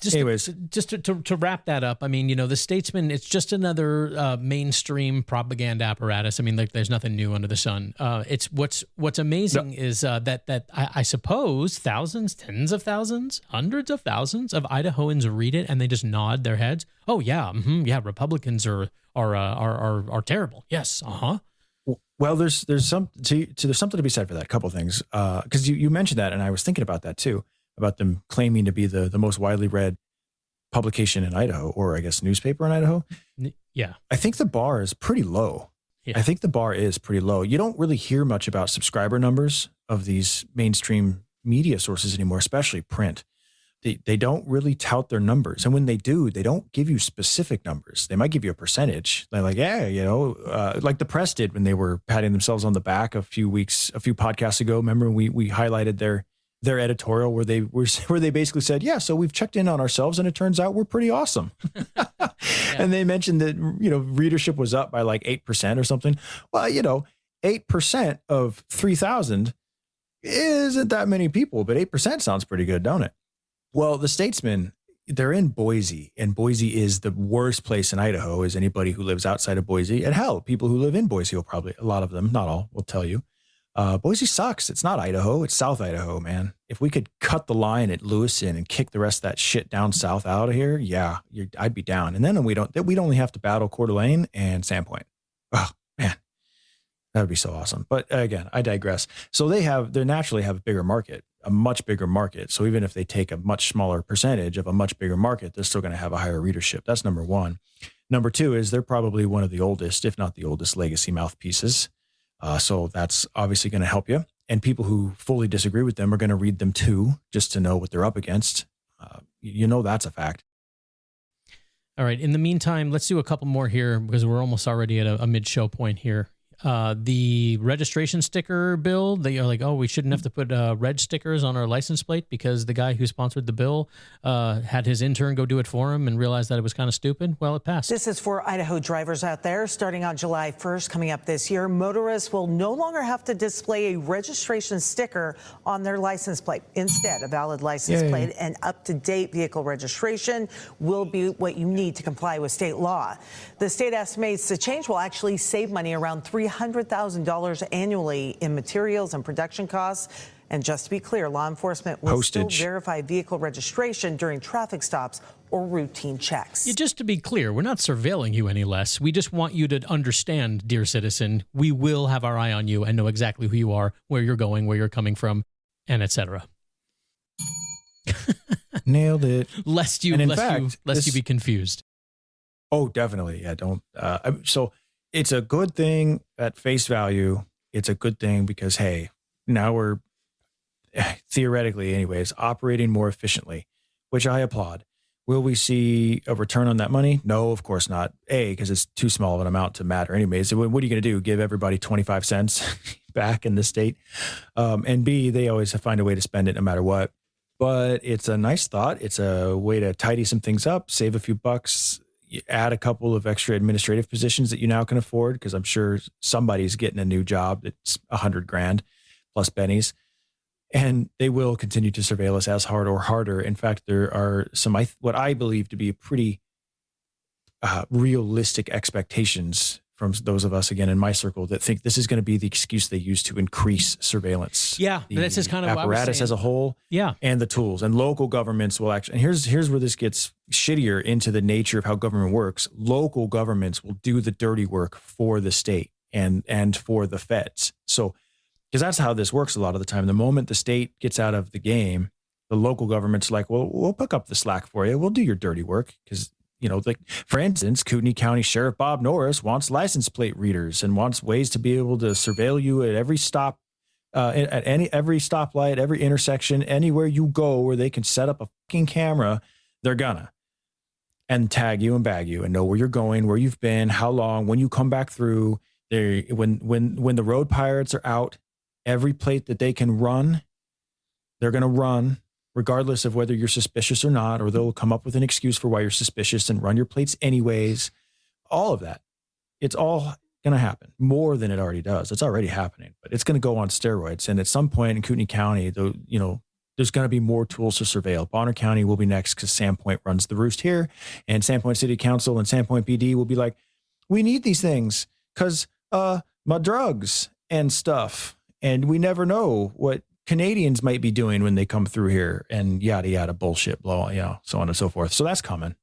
[SPEAKER 3] To wrap that up, I mean, you know, the Statesman, it's just another mainstream propaganda apparatus. I mean, like, there's nothing new under the sun. It's what's amazing is that I suppose thousands, tens of thousands, hundreds of thousands of Idahoans read it and they just nod their heads. Oh yeah, yeah, Republicans are terrible. Yes, Well, there's something to be said for that. A couple of things, because you mentioned that, and I was thinking about that too, about them claiming to be the most widely read publication in Idaho, or I guess newspaper in Idaho.
[SPEAKER 2] Yeah,
[SPEAKER 3] I think the bar is pretty low. Yeah. I think the bar is pretty low. You don't really hear much about subscriber numbers of these mainstream media sources anymore, especially print. They don't really tout their numbers. And when they do, they don't give you specific numbers. They might give you a percentage. They're like, yeah, you know, like the press did when they were patting themselves on the back a few podcasts ago. Remember, we highlighted their editorial where they basically said, yeah, so we've checked in on ourselves and it turns out we're pretty awesome. Yeah. And they mentioned that, you know, readership was up by like 8% or something. Well, you know, 8% of 3,000 isn't that many people, but 8% sounds pretty good, don't it? Well, the Statesman, they're in Boise, and Boise is the worst place in Idaho, as anybody who lives outside of Boise. And hell, people who live in Boise will probably, a lot of them, not all, will tell you. Boise sucks. It's not Idaho. It's South Idaho, man. If we could cut the line at Lewiston and kick the rest of that shit down south out of here, yeah, I'd be down. And then we'd only have to battle Coeur d'Alene and Sandpoint. Oh, man, that would be so awesome. But again, I digress. So they naturally have a much bigger market. So even if they take a much smaller percentage of a much bigger market, they're still going to have a higher readership. That's number one. Number two is they're probably one of the oldest, if not the oldest, legacy mouthpieces. So that's obviously going to help you. And people who fully disagree with them are going to read them too, just to know what they're up against. You know, that's a fact.
[SPEAKER 2] All right. In the meantime, let's do a couple more here because we're almost already at a mid-show point here. The registration sticker bill, they are like, oh, we shouldn't have to put reg stickers on our license plate because the guy who sponsored the bill had his intern go do it for him and realized that it was kind of stupid. Well, it passed.
[SPEAKER 8] This is for Idaho drivers out there. Starting on July 1st, coming up this year, motorists will no longer have to display a registration sticker on their license plate. Instead, a valid license plate and up-to-date vehicle registration will be what you need to comply with state law. The state estimates the change will actually save money around $300,000 annually in materials and production costs. And just to be clear, law enforcement will still verify vehicle registration during traffic stops or routine checks.
[SPEAKER 2] Yeah, just to be clear, we're not surveilling you any less. We just want you to understand, dear citizen, we will have our eye on you and know exactly who you are, where you're going, where you're coming from, and etc.
[SPEAKER 3] Nailed it.
[SPEAKER 2] Lest you be confused.
[SPEAKER 3] Oh, definitely. Yeah, don't. So it's a good thing at face value. It's a good thing because, hey, now we're theoretically anyways, operating more efficiently, which I applaud. Will we see a return on that money? No, of course not. A, because it's too small of an amount to matter anyways. What are you going to do? Give everybody 25 cents back in the state? And B, they always find a way to spend it no matter what. But it's a nice thought. It's a way to tidy some things up, save a few bucks, add a couple of extra administrative positions that you now can afford, because I'm sure somebody's getting a new job that's $100,000 plus bennies. And they will continue to surveil us as hard or harder. In fact, there are some, what I believe to be pretty realistic expectations from those of us, again, in my circle, that think this is going to be the excuse they use to increase surveillance.
[SPEAKER 2] Yeah, that's just kind of what I was
[SPEAKER 3] apparatus
[SPEAKER 2] saying.
[SPEAKER 3] as a whole.
[SPEAKER 2] Yeah.
[SPEAKER 3] And the tools. And local governments will actually, and here's where this gets shittier into the nature of how government works. Local governments will do the dirty work for the state and for the feds. So, because that's how this works a lot of the time. The moment the state gets out of the game, the local government's like, well, we'll pick up the slack for you. We'll do your dirty work. Because, like, for instance, Kootenai County Sheriff Bob Norris wants license plate readers and wants ways to be able to surveil you at every stop, at every stoplight, every intersection, anywhere you go where they can set up a fucking camera, they're gonna. And tag you and bag you and know where you're going, where you've been, how long, when you come back through. When the road pirates are out, every plate that they can run, they're going to run, regardless of whether you're suspicious or not, or they'll come up with an excuse for why you're suspicious and run your plates anyways. All of that. It's all going to happen more than it already does. It's already happening, but it's going to go on steroids. And at some point in Kootenai County, there's going to be more tools to surveil. Bonner County will be next because Sandpoint runs the roost here, and Sandpoint City Council and Sandpoint PD will be like, we need these things because my drugs and stuff. And we never know what Canadians might be doing when they come through here, and yada, yada, bullshit, blah, so on and so forth. So that's coming.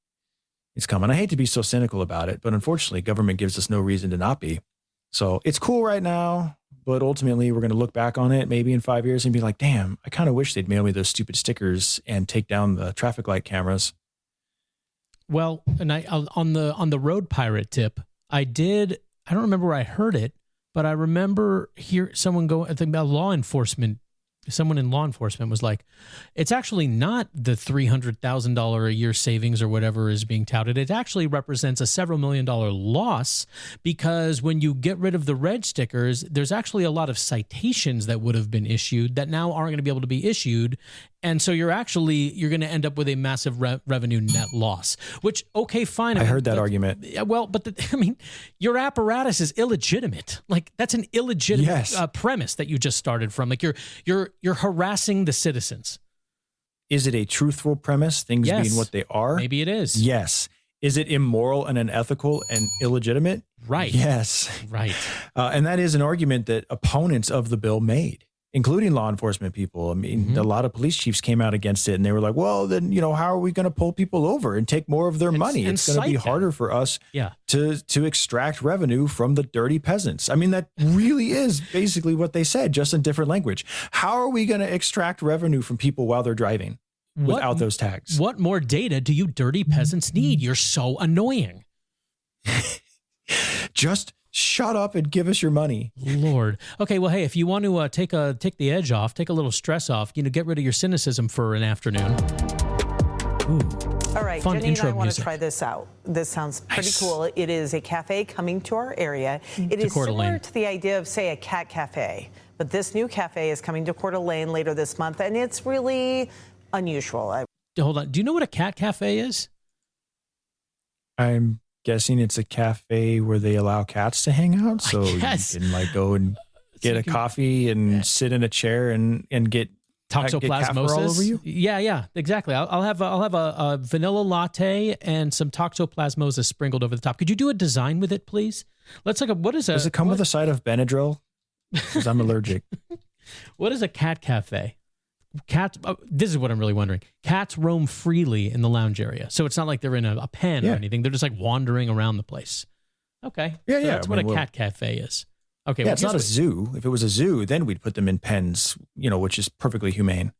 [SPEAKER 3] It's coming. I hate to be so cynical about it, but unfortunately, government gives us no reason to not be. So it's cool right now, but ultimately we're going to look back on it maybe in 5 years and be like, damn, I kind of wish they'd mail me those stupid stickers and take down the traffic light cameras.
[SPEAKER 2] Well, and on the road pirate tip, I don't remember where I heard it, but I remember someone go, I think about law enforcement, someone in law enforcement was like, it's actually not the $300,000 a year savings or whatever is being touted. It actually represents a several $1 million loss, because when you get rid of the red stickers, there's actually a lot of citations that would have been issued that now aren't going to be able to be issued. And so you're going to end up with a massive revenue net loss, which, okay, fine.
[SPEAKER 3] I heard that argument.
[SPEAKER 2] Well, but your apparatus is illegitimate. Like, that's an illegitimate premise that you just started from. Like, you're harassing the citizens.
[SPEAKER 3] Is it a truthful premise? Things being what they are?
[SPEAKER 2] Maybe it is.
[SPEAKER 3] Yes. Is it immoral and unethical and illegitimate?
[SPEAKER 2] Right.
[SPEAKER 3] Yes.
[SPEAKER 2] Right.
[SPEAKER 3] And that is an argument that opponents of the bill made, including law enforcement people. I mean, a lot of police chiefs came out against it, and they were like, well, then, how are we going to pull people over and take more of their money? It's going to be harder for us to extract revenue from the dirty peasants. I mean, that really is basically what they said, just in different language. How are we going to extract revenue from people while they're driving without those tags?
[SPEAKER 2] What more data do you dirty peasants need? You're so annoying.
[SPEAKER 3] Just shut up and give us your money.
[SPEAKER 2] Lord. Okay, well, hey, if you want to take the edge off, take a little stress off, get rid of your cynicism for an afternoon. Ooh.
[SPEAKER 8] All right,
[SPEAKER 2] Fun
[SPEAKER 8] Jenny and I want
[SPEAKER 2] music.
[SPEAKER 8] to try this out. This sounds pretty cool. It is a cafe coming to our area. It is similar to the idea of, say, a cat cafe, but this new cafe is coming to Coeur d'Alene later this month, and it's really unusual.
[SPEAKER 2] Hold on. Do you know what a cat cafe is?
[SPEAKER 3] I'm guessing it's a cafe where they allow cats to hang out, so you can go and get a coffee and sit in a chair and get
[SPEAKER 2] toxoplasmosis
[SPEAKER 3] all over you.
[SPEAKER 2] Yeah, exactly. I'll have a vanilla latte and some toxoplasmosis sprinkled over the top. Could you do a design with it, please? Does it
[SPEAKER 3] come with a side of Benadryl? Because I'm allergic.
[SPEAKER 2] What is a cat cafe? Cats. This is what I'm really wondering. Cats roam freely in the lounge area, so it's not like they're in a pen or anything. They're just like wandering around the place. Okay.
[SPEAKER 3] Yeah.
[SPEAKER 2] That's what a cat cafe is. Okay.
[SPEAKER 3] Yeah, it's not a zoo. If it was a zoo, then we'd put them in pens, which is perfectly humane.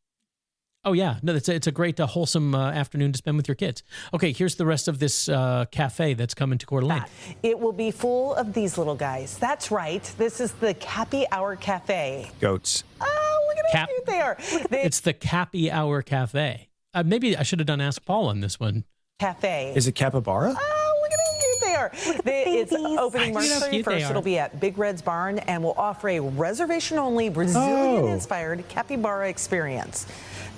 [SPEAKER 2] Oh yeah, no, it's a great wholesome afternoon to spend with your kids. Okay, here's the rest of this cafe that's coming to Coeur d'Alene.
[SPEAKER 8] It will be full of these little guys. That's right. This is the Cappy Hour Cafe.
[SPEAKER 3] Goats.
[SPEAKER 8] Oh, look at how cute they are.
[SPEAKER 2] It's the Cappy Hour Cafe. maybe I should have done Ask Paul on this one.
[SPEAKER 8] Cafe.
[SPEAKER 3] Is it capybara?
[SPEAKER 8] Oh, look at how cute they are. It's opening March 31st. It'll be at Big Red's Barn and will offer a reservation-only Brazilian-inspired capybara experience.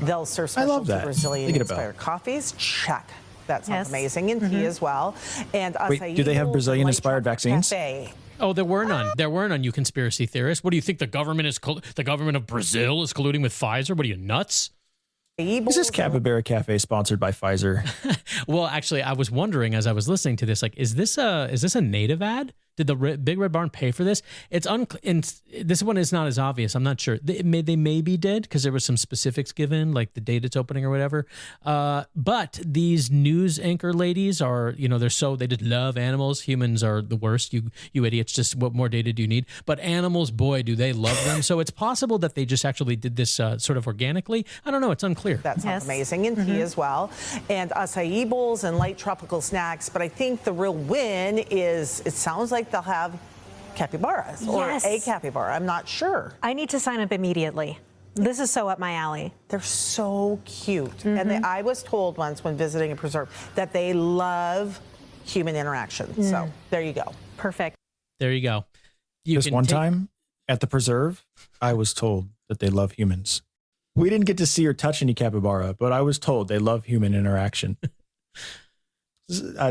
[SPEAKER 8] They'll serve special Brazilian-inspired coffees. Check. That sounds amazing. And tea as well. And
[SPEAKER 3] wait, do they have Brazilian-inspired vaccines?
[SPEAKER 8] Cafe.
[SPEAKER 2] Oh, there were none. There were none, you conspiracy theorists. What do you think the government of Brazil is colluding with Pfizer? What are you, nuts?
[SPEAKER 3] Is this Capybara Cafe sponsored by Pfizer?
[SPEAKER 2] Well, actually, I was wondering as I was listening to this, like, is this a native ad? Did the Big Red Barn pay for this? It's this one is not as obvious. I'm not sure. They maybe did because there was some specifics given, like the date it's opening or whatever. But these news anchor ladies are, they just love animals. Humans are the worst. You idiots. Just what more data do you need? But animals, boy, do they love them. So it's possible that they just actually did this sort of organically. I don't know. It's unclear.
[SPEAKER 8] That sounds amazing. And tea as well. And acai bowls and light tropical snacks. But I think the real win is, it sounds like they'll have capybaras or a capybara. I'm not sure.
[SPEAKER 9] I need to sign up immediately. This is so up my alley.
[SPEAKER 8] They're so cute. And I was told once when visiting a preserve that they love human interaction. So there you go.
[SPEAKER 9] Perfect.
[SPEAKER 2] There you go.
[SPEAKER 3] This one time at the preserve, I was told that they love humans. We didn't get to see or touch any capybara, but I was told they love human interaction.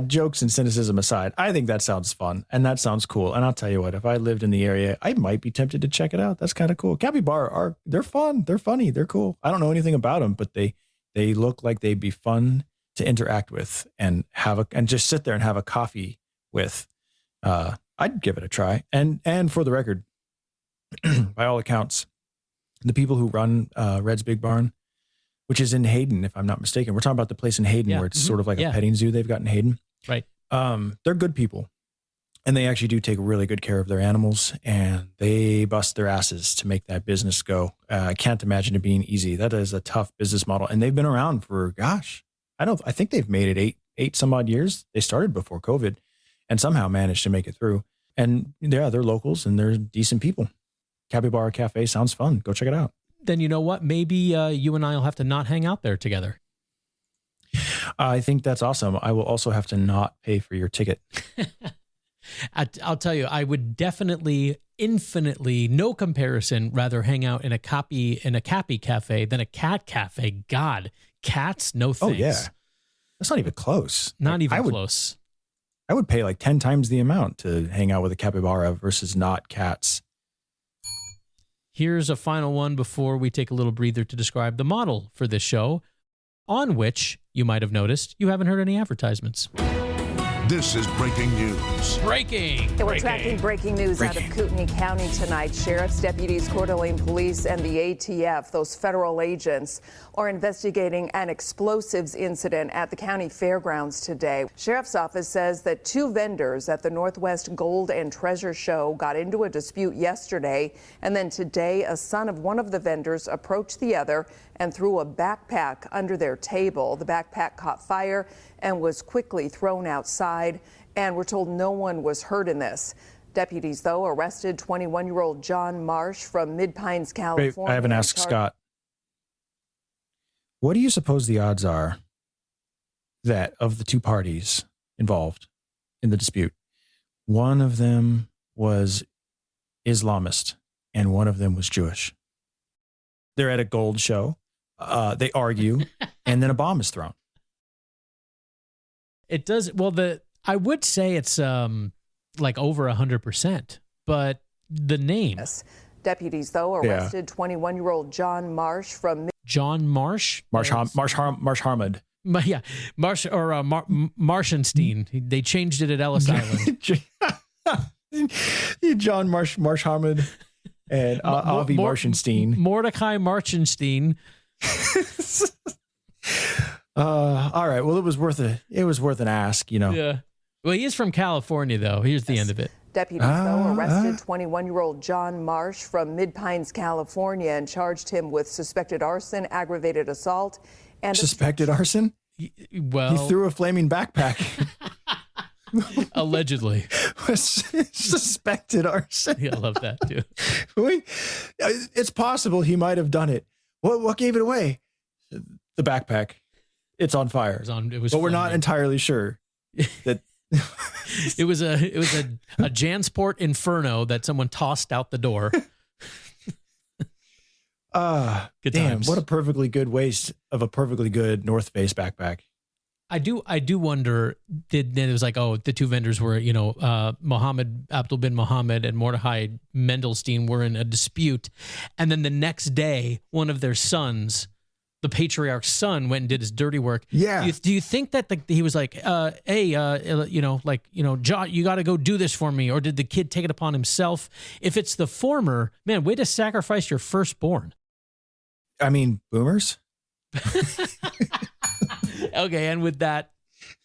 [SPEAKER 3] Jokes and cynicism aside, I think that sounds fun and that sounds cool. And I'll tell you what, if I lived in the area, I might be tempted to check it out. That's kind of cool. Capybara they're fun. They're funny. They're cool. I don't know anything about them, but they look like they'd be fun to interact with and and just sit there and have a coffee with. I'd give it a try. And for the record, by all accounts, the people who run Red's Big Barn, which is in Hayden, if I'm not mistaken. We're talking about the place in Hayden where it's sort of like a petting zoo they've got in Hayden.
[SPEAKER 2] Right.
[SPEAKER 3] They're good people. And they actually do take really good care of their animals. And they bust their asses to make that business go. I can't imagine it being easy. That is a tough business model. And they've been around for, I think they've made it eight some odd years. They started before COVID and somehow managed to make it through. And they're locals and they're decent people. Capybara Cafe sounds fun. Go check it out.
[SPEAKER 2] Then you know what? Maybe you and I will have to not hang out there together.
[SPEAKER 3] I think that's awesome. I will also have to not pay for your ticket.
[SPEAKER 2] I'll tell you, I would definitely, infinitely, no comparison, rather hang out in a cappy cafe than a cat cafe. God, cats, no thanks.
[SPEAKER 3] Oh yeah, that's not even close.
[SPEAKER 2] Not even close.
[SPEAKER 3] I would pay like 10 times the amount to hang out with a capybara versus not cats.
[SPEAKER 2] Here's a final one before we take a little breather to describe the model for this show, on which, you might have noticed, you haven't heard any advertisements.
[SPEAKER 10] This is breaking news.
[SPEAKER 2] Breaking!
[SPEAKER 11] We're tracking breaking news out of Kootenai County tonight. Sheriffs, deputies, Coeur d'Alene police, and the ATF, those federal agents, are investigating an explosives incident at the county fairgrounds today. Sheriff's office says that 2 vendors at the Northwest Gold and Treasure Show got into a dispute yesterday, and then today a son of one of the vendors approached the other and threw a backpack under their table. The backpack caught fire and was quickly thrown outside, and we're told no one was hurt in this. Deputies, though, arrested 21-year-old John Marsh from Mid-Pines, California.
[SPEAKER 3] Wait, I haven't asked Scott. What do you suppose the odds are that of the 2 parties involved in the dispute, one of them was Islamist and one of them was Jewish? They're at a gold show. They argue, and then a bomb is thrown.
[SPEAKER 2] It does. Well, I would say it's like over 100%, but the name.
[SPEAKER 11] Yes. Deputies, though, arrested 21-year-old John Marsh from
[SPEAKER 2] John Marsh?
[SPEAKER 3] Marsh Harmad.
[SPEAKER 2] Yeah, Marsh or Marshenstein. They changed it at Ellis Island.
[SPEAKER 3] John Marsh Harmad and Avi Marshenstein.
[SPEAKER 2] Mordecai Marshenstein.
[SPEAKER 3] All right. Well, it was worth an ask,
[SPEAKER 2] Yeah. Well, he is from California, though. Here's the end of it.
[SPEAKER 11] Deputies, though, arrested 21-year-old John Marsh from Mid-Pines, California, and charged him with suspected arson, aggravated assault, and
[SPEAKER 3] suspected arson.
[SPEAKER 2] Well,
[SPEAKER 3] he threw a flaming backpack.
[SPEAKER 2] Allegedly.
[SPEAKER 3] Suspected arson.
[SPEAKER 2] Yeah, I love that too.
[SPEAKER 3] It's possible he might have done it. What gave it away? The backpack. it's on fire. But we're not entirely sure that
[SPEAKER 2] it was a Jansport Inferno that someone tossed out the door. Good
[SPEAKER 3] damn,
[SPEAKER 2] times.
[SPEAKER 3] what a perfectly good waste of a perfectly good North Face backpack.
[SPEAKER 2] I do wonder, it was like, oh, the two vendors were, Mohammed Abdul bin Mohammed and Mordechai Mendelstein were in a dispute. And then the next day, one of their sons, the patriarch's son, went and did his dirty work.
[SPEAKER 3] Yeah.
[SPEAKER 2] Do you think that he was like, hey, John, you got to go do this for me? Or did the kid take it upon himself? If it's the former, man, way to sacrifice your firstborn.
[SPEAKER 3] I mean, boomers.
[SPEAKER 2] Okay, and with that,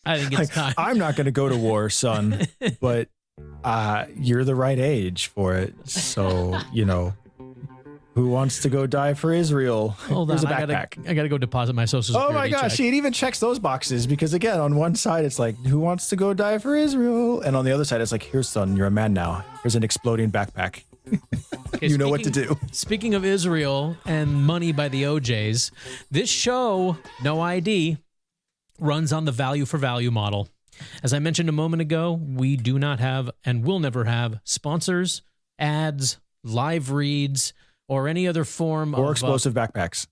[SPEAKER 2] I think it's time.
[SPEAKER 3] I'm not going to go to war, son, but you're the right age for it. So, who wants to go die for Israel?
[SPEAKER 2] Hold on, I gotta go deposit my Social Security.
[SPEAKER 3] Oh my gosh,
[SPEAKER 2] check.
[SPEAKER 3] it even checks those boxes because again, on one side it's like, who wants to go die for Israel? And on the other side it's like, here, son, you're a man now. Here's an exploding backpack.
[SPEAKER 2] Okay,
[SPEAKER 3] you know what to do.
[SPEAKER 2] Speaking of Israel and money by the OJs, this show, No ID, runs on the value for value model. As I mentioned a moment ago, we do not have and will never have sponsors, ads, live reads, or any other form
[SPEAKER 3] or
[SPEAKER 2] of
[SPEAKER 3] explosive backpacks.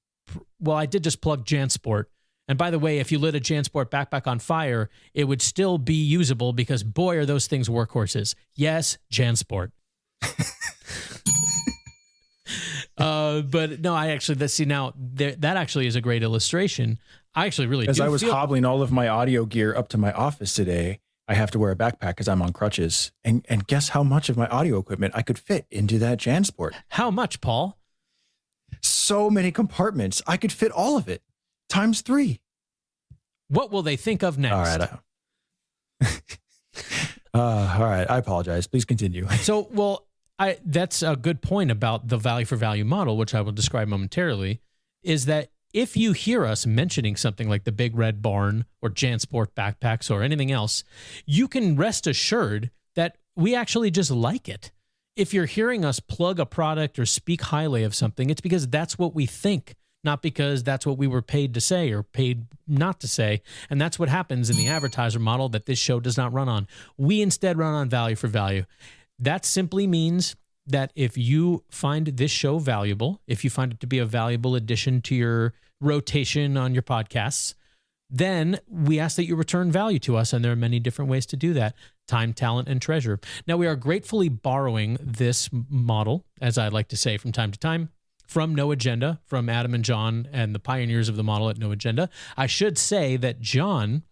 [SPEAKER 2] Well, I did just plug Jansport. And by the way, if you lit a Jansport backpack on fire, it would still be usable because boy, are those things workhorses. Yes, Jansport. But no, I actually, that actually is a great illustration. I actually really
[SPEAKER 3] As I was hobbling all of my audio gear up to my office today, I have to wear a backpack because I'm on crutches. And guess how much of my audio equipment I could fit into that Jansport?
[SPEAKER 2] How much, Paul?
[SPEAKER 3] So many compartments. I could fit all of it times 3.
[SPEAKER 2] What will they think of next?
[SPEAKER 3] All right. I apologize. Please continue.
[SPEAKER 2] So, well, that's a good point about the value for value model, which I will describe momentarily, is that if you hear us mentioning something like the Big Red Barn or Jansport backpacks or anything else, you can rest assured that we actually just like it. If you're hearing us plug a product or speak highly of something, it's because that's what we think, not because that's what we were paid to say or paid not to say. And that's what happens in the advertiser model that this show does not run on. We instead run on value for value. That simply means that if you find this show valuable, if you find it to be a valuable addition to your rotation on your podcasts, then we ask that you return value to us. And there are many different ways to do that: time, talent, and treasure. Now, we are gratefully borrowing this model, as I like to say from time to time, from No Agenda, from Adam and John and the pioneers of the model at No Agenda. I should say that John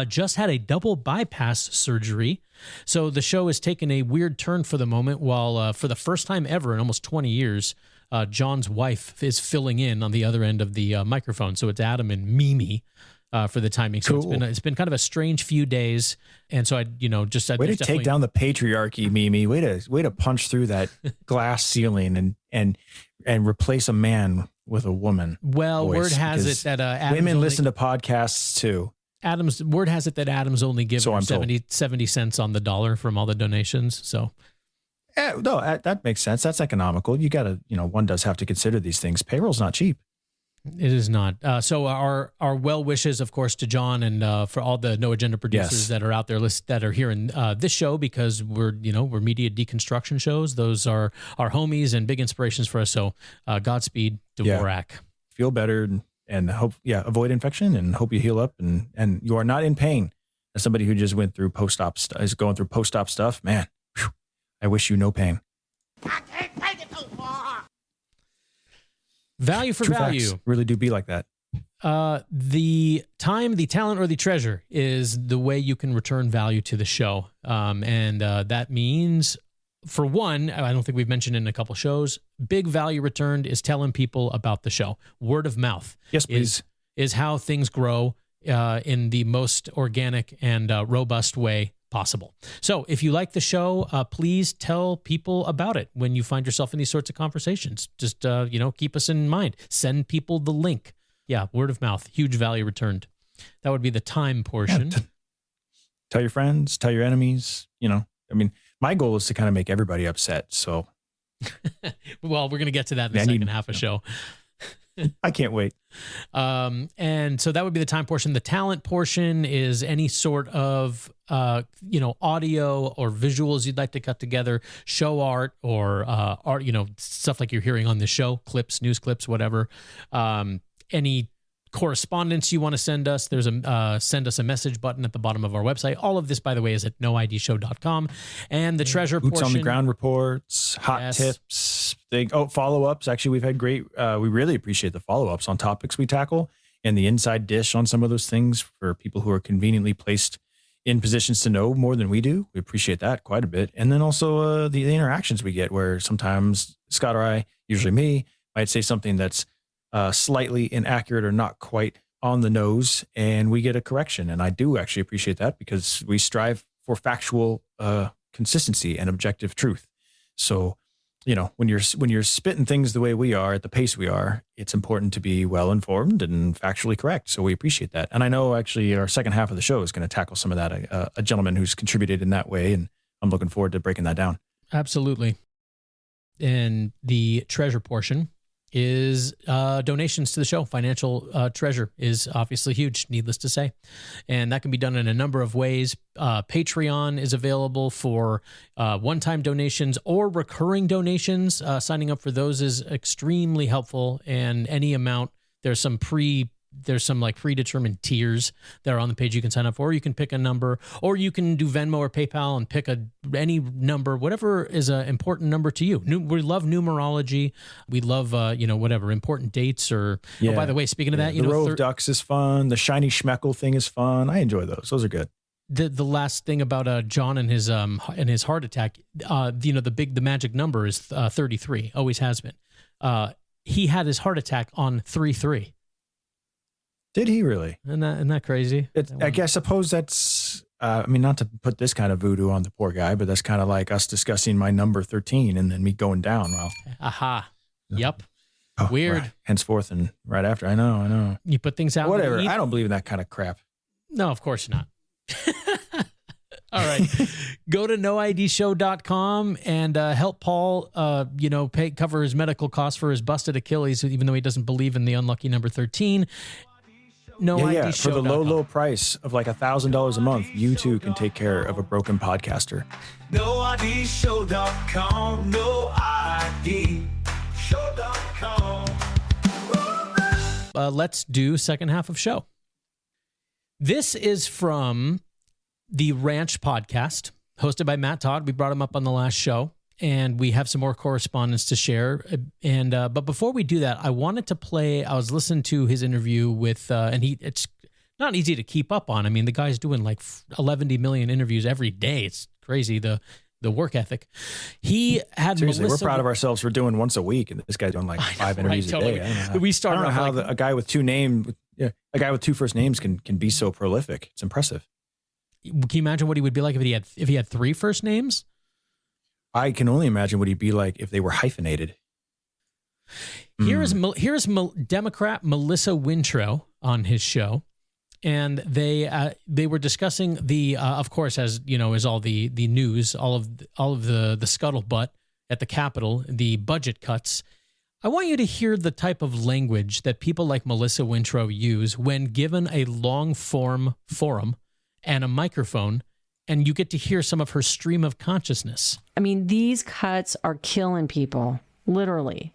[SPEAKER 2] just had a double bypass surgery. So the show has taken a weird turn for the moment while for the first time ever in almost 20 years, John's wife is filling in on the other end of the microphone. So it's Adam and Mimi for the timing. So
[SPEAKER 3] Cool.
[SPEAKER 2] it's been kind of a strange few days. And so way
[SPEAKER 3] to take down the patriarchy, Mimi. Way to punch through that glass ceiling and replace a man with a woman.
[SPEAKER 2] Well, word has it that Adam's
[SPEAKER 3] women listen to podcasts too.
[SPEAKER 2] Word has it that Adam's only given 70 cents on the dollar from all the donations. So
[SPEAKER 3] no, that makes sense. That's economical. You got to, one does have to consider these things. Payroll's not cheap.
[SPEAKER 2] It is not. So our well wishes, of course, to John and for all the No Agenda producers that are out there that are here in this show, because we're media deconstruction shows. Those are our homies and big inspirations for us. So Godspeed, Dvorak.
[SPEAKER 3] Feel better and hope, avoid infection and hope you heal up and you are not in pain. As somebody who just went through is going through post-op stuff, man, whew, I wish you no pain.
[SPEAKER 12] I can't take it so far.
[SPEAKER 2] Value for
[SPEAKER 3] True
[SPEAKER 2] value.
[SPEAKER 3] Facts really do be like that.
[SPEAKER 2] The time, the talent, or the treasure is the way you can return value to the show. And that means, for one, I don't think we've mentioned it in a couple shows, big value returned is telling people about the show. Word of mouth.
[SPEAKER 3] Yes, please.
[SPEAKER 2] Is how things grow in the most organic and robust way possible. So if you like the show, please tell people about it when you find yourself in these sorts of conversations. Just, keep us in mind. Send people the link. Yeah, word of mouth, huge value returned. That would be the time portion.
[SPEAKER 3] Tell your friends, tell your enemies, my goal is to kind of make everybody upset. So,
[SPEAKER 2] well, we're going to get to that in the second half of the show.
[SPEAKER 3] I can't wait.
[SPEAKER 2] And so that would be the time portion. The talent portion is any sort of, audio or visuals you'd like to cut together, show art or art, stuff like you're hearing on the show, clips, news clips, whatever. Any correspondence you want to send us, there's a send us a message button at the bottom of our website. All of this, by the way, is at noidshow.com. And the treasure
[SPEAKER 3] Boots
[SPEAKER 2] portion.
[SPEAKER 3] on the ground reports, hot tips, follow-ups. Actually, we've had great, we really appreciate the follow-ups on topics we tackle and the inside dish on some of those things for people who are conveniently placed in positions to know more than we do. We appreciate that quite a bit. And then also the interactions we get where sometimes Scott or I, usually me, might say something that's slightly inaccurate or not quite on the nose, and we get a correction. And I do actually appreciate that because we strive for factual consistency and objective truth. So, when you're spitting things the way we are at the pace we are, it's important to be well informed and factually correct. So we appreciate that. And I know actually our second half of the show is going to tackle some of that. A gentleman who's contributed in that way, and I'm looking forward to breaking that down.
[SPEAKER 2] Absolutely. And the treasure portion is donations to the show. Financial treasure is obviously huge, needless to say. And that can be done in a number of ways. Patreon is available for one-time donations or recurring donations. Signing up for those is extremely helpful. And any amount, there's some predetermined tiers that are on the page you can sign up for, or you can pick a number, or you can do Venmo or PayPal and pick any number, whatever is an important number to you. We love numerology. We love, whatever, important dates or, oh, by the way, speaking of that,
[SPEAKER 3] the row of ducks is fun. The shiny schmeckle thing is fun. I enjoy those. Those are good.
[SPEAKER 2] The last thing about John and his heart attack, the magic number is 33, always has been. He had his heart attack on 3/3.
[SPEAKER 3] Did he really?
[SPEAKER 2] Isn't that crazy?
[SPEAKER 3] I suppose that's, not to put this kind of voodoo on the poor guy, but that's kind of like us discussing my number 13 and then me going down. Well,
[SPEAKER 2] aha. Yep.
[SPEAKER 3] Oh,
[SPEAKER 2] weird.
[SPEAKER 3] Right. Henceforth and right after. I know.
[SPEAKER 2] You put things out.
[SPEAKER 3] Whatever. I don't believe in that kind of crap.
[SPEAKER 2] No, of course not. All right. Go to noidshow.com and help Paul, cover his medical costs for his busted Achilles, even though he doesn't believe in the unlucky number 13.
[SPEAKER 3] For the low price of like $1,000 a month, you too can take care of a broken podcaster.
[SPEAKER 12] NoIDShow.com, NoIDShow.com.
[SPEAKER 2] Let's do second half of show. This is from the Ranch podcast, hosted by Matt Todd. We brought him up on the last show, and we have some more correspondence to share. And but before we do that, I wanted to play. I was listening to his interview with, it's not easy to keep up on. I mean, the guy's doing like 11 million interviews every day. It's crazy the work ethic. He had
[SPEAKER 3] Seriously,
[SPEAKER 2] Melissa,
[SPEAKER 3] we're proud of ourselves for doing once a week, and this guy's doing like 5 interviews a day. I don't know how a guy with two first names can be so prolific. It's impressive.
[SPEAKER 2] Can you imagine what he would be like if he had 3 first names?
[SPEAKER 3] I can only imagine what he'd be like if they were hyphenated.
[SPEAKER 2] Here's Democrat Melissa Wintrow on his show, and they were discussing the of course, as you know, is all the news, all of the scuttlebutt at the Capitol, the budget cuts. I want you to hear the type of language that people like Melissa Wintrow use when given a long form forum and a microphone, and you get to hear some of her stream of consciousness.
[SPEAKER 13] I mean, these cuts are killing people, literally.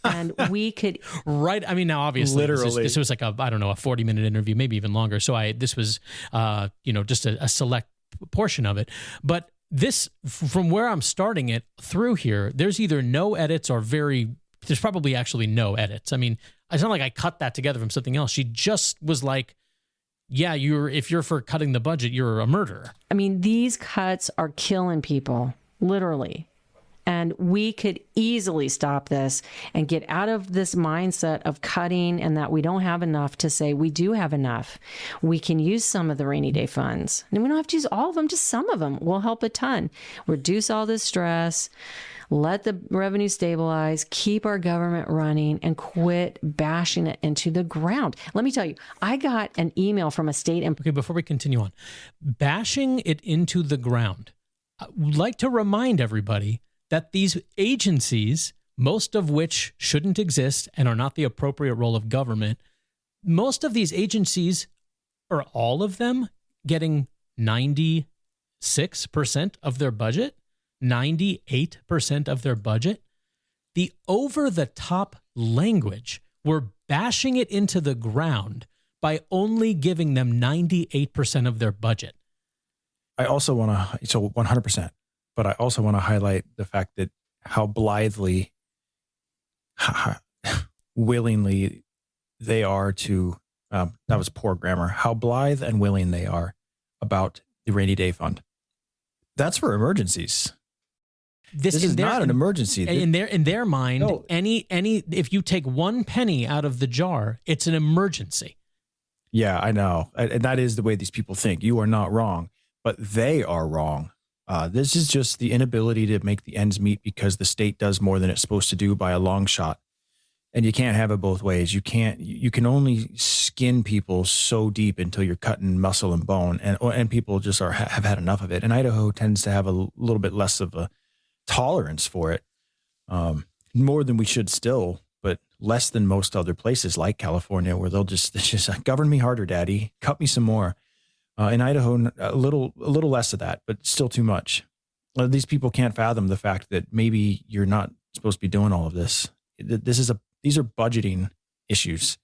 [SPEAKER 13] And we could...
[SPEAKER 2] Right. I mean, now, obviously,
[SPEAKER 3] literally.
[SPEAKER 2] This was like a 40-minute interview, maybe even longer. So this was, just a select portion of it. But this, from where I'm starting it through here, there's either no edits or there's probably actually no edits. I mean, it's not like I cut that together from something else. She just was like, yeah, if you're for cutting the budget, you're a murderer.
[SPEAKER 13] I mean, these cuts are killing people, literally. And we could easily stop this and get out of this mindset of cutting and that we don't have enough to say we do have enough. We can use some of the rainy day funds. And we don't have to use all of them, just some of them will help a ton. Reduce all this stress, let the revenue stabilize, keep our government running, and quit bashing it into the ground. Let me tell you, I got an email from a state...
[SPEAKER 2] Okay, before we continue on, bashing it into the ground. I would like to remind everybody that these agencies most of which shouldn't exist and are not the appropriate role of government, most of these agencies, or all of them, getting 96% of their budget, 98% of their budget. The over-the-top language, we're bashing it into the ground by only giving them 98% of their budget.
[SPEAKER 3] I also want to, so 100%, but I also want to highlight the fact that how blithely, willingly they are to, that was poor grammar, how blithe and willing they are about the rainy day fund. That's for emergencies. This is not an emergency.
[SPEAKER 2] In their mind, no. any if you take one penny out of the jar, it's an emergency.
[SPEAKER 3] Yeah, I know. And that is the way these people think. You are not wrong, but they are wrong. This is just the inability to make the ends meet because the state does more than it's supposed to do by a long shot. And you can't have it both ways. You can only skin people so deep until you're cutting muscle and bone, and people just have had enough of it. And Idaho tends to have a little bit less of a tolerance for it, more than we should still, but less than most other places like California, where they'll just govern me harder, daddy, cut me some more. In Idaho, a little less of that, but still too much. These people can't fathom the fact that maybe you're not supposed to be doing all of this. These are budgeting issues.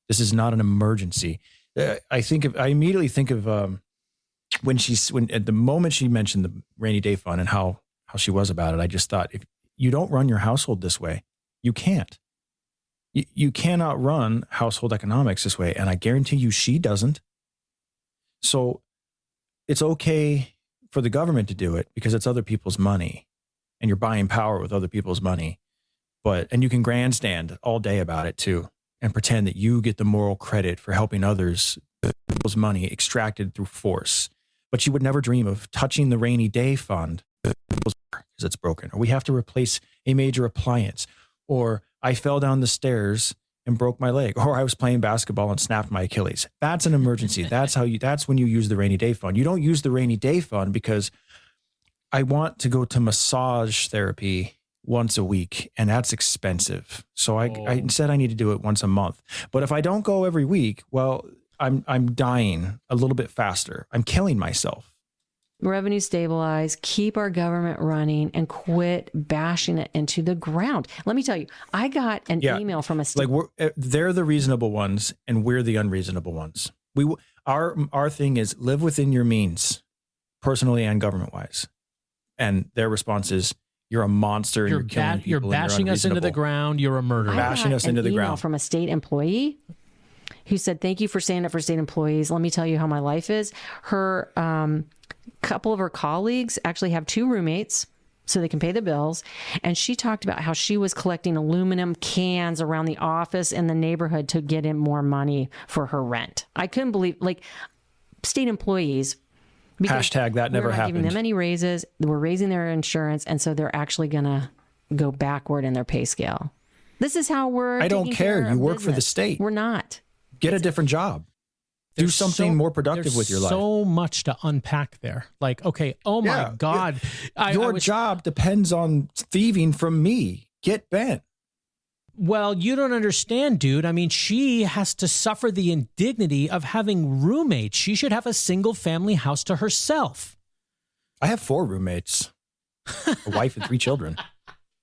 [SPEAKER 3] This is not an emergency. I immediately think of when at the moment she mentioned the rainy day fund and how she was about it. I just thought, if you don't run your household this way, you can't. You cannot run household economics this way, and I guarantee you she doesn't. So it's okay for the government to do it because it's other people's money, and you're buying power with other people's money. And you can grandstand all day about it too, and pretend that you get the moral credit for helping others, people's money extracted through force. But you would never dream of touching the rainy day fund because it's broken, or we have to replace a major appliance, or I fell down the stairs and broke my leg, or I was playing basketball and snapped my Achilles. That's an emergency. That's when you use the rainy day fund. You don't use the rainy day fund because I want to go to massage therapy once a week, and that's expensive. So I said I need to do it once a month. But if I don't go every week, well, I'm dying a little bit faster. I'm killing myself.
[SPEAKER 13] Revenue stabilize, keep our government running, and quit bashing it into the ground. Let me tell you, I got an email from a state.
[SPEAKER 3] They're the reasonable ones, and we're the unreasonable ones. Our thing is live within your means, personally and government wise. And their response is, you're a monster. And you're killing people.
[SPEAKER 2] You're bashing us into the ground. You're a murderer.
[SPEAKER 3] Bashing us into the ground.
[SPEAKER 13] I got an email from a state employee who said, "Thank you for standing up for state employees. Let me tell you how my life is." Her couple of her colleagues actually have 2 roommates, so they can pay the bills. And she talked about how she was collecting aluminum cans around the office in the neighborhood to get in more money for her rent. I couldn't believe, state employees.
[SPEAKER 3] Hashtag that never happened.
[SPEAKER 13] We're not giving them any raises. We're raising their insurance, and so they're actually going to go backward in their pay scale. This is how we're.
[SPEAKER 3] I don't care. You work for the state.
[SPEAKER 13] We're not.
[SPEAKER 3] Get a different job. Do something more productive with your life.
[SPEAKER 2] There's so much to unpack there. Okay, oh my God.
[SPEAKER 3] Your job depends on thieving from me. Get bent.
[SPEAKER 2] Well, you don't understand, dude. I mean, she has to suffer the indignity of having roommates. She should have a single family house to herself.
[SPEAKER 3] I have 4 roommates, a wife and 3 children,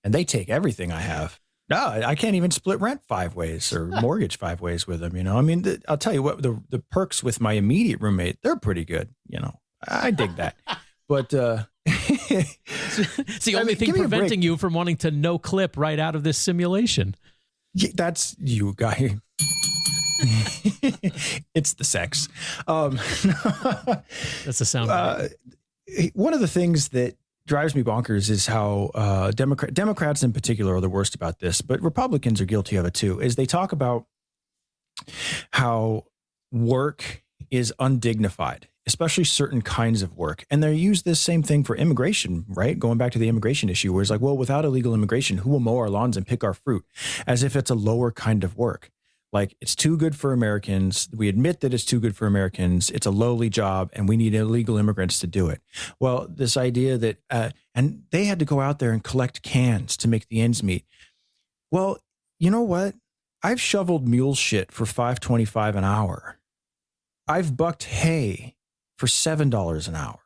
[SPEAKER 3] and they take everything I have. No, I can't even split rent 5 ways or mortgage 5 ways with them. I mean, I'll tell you what, the perks with my immediate roommate, they're pretty good. I dig that. But
[SPEAKER 2] it's the only thing preventing you from wanting to no clip right out of this simulation.
[SPEAKER 3] Yeah, that's you, guy. It's the sex.
[SPEAKER 2] That's the sound.
[SPEAKER 3] One of the things that drives me bonkers is how Democrats in particular are the worst about this, but Republicans are guilty of it too, is they talk about how work is undignified, especially certain kinds of work. And they use this same thing for immigration, right? Going back to the immigration issue, where it's like, well, without illegal immigration, who will mow our lawns and pick our fruit? As if it's a lower kind of work. Like, it's too good for Americans. We admit that it's too good for Americans. It's a lowly job, and we need illegal immigrants to do it. Well, this idea that, and they had to go out there and collect cans to make the ends meet. Well, you know what? I've shoveled mule shit for $5.25 an hour. I've bucked hay for $7 an hour.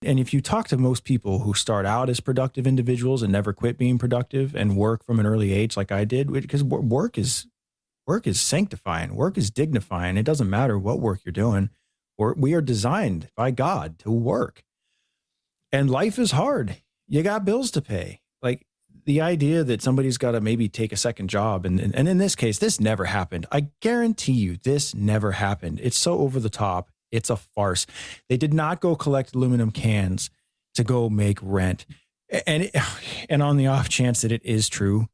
[SPEAKER 3] And if you talk to most people who start out as productive individuals and never quit being productive and work from an early age like I did, because work is sanctifying, work is dignifying. It doesn't matter what work you're doing. We are designed by God to work. And life is hard. You got bills to pay. Like the idea that somebody's got to maybe take a second job. And in this case, this never happened. I guarantee you this never happened. It's so over the top. It's a farce. They did not go collect aluminum cans to go make rent. And on the off chance that it is true,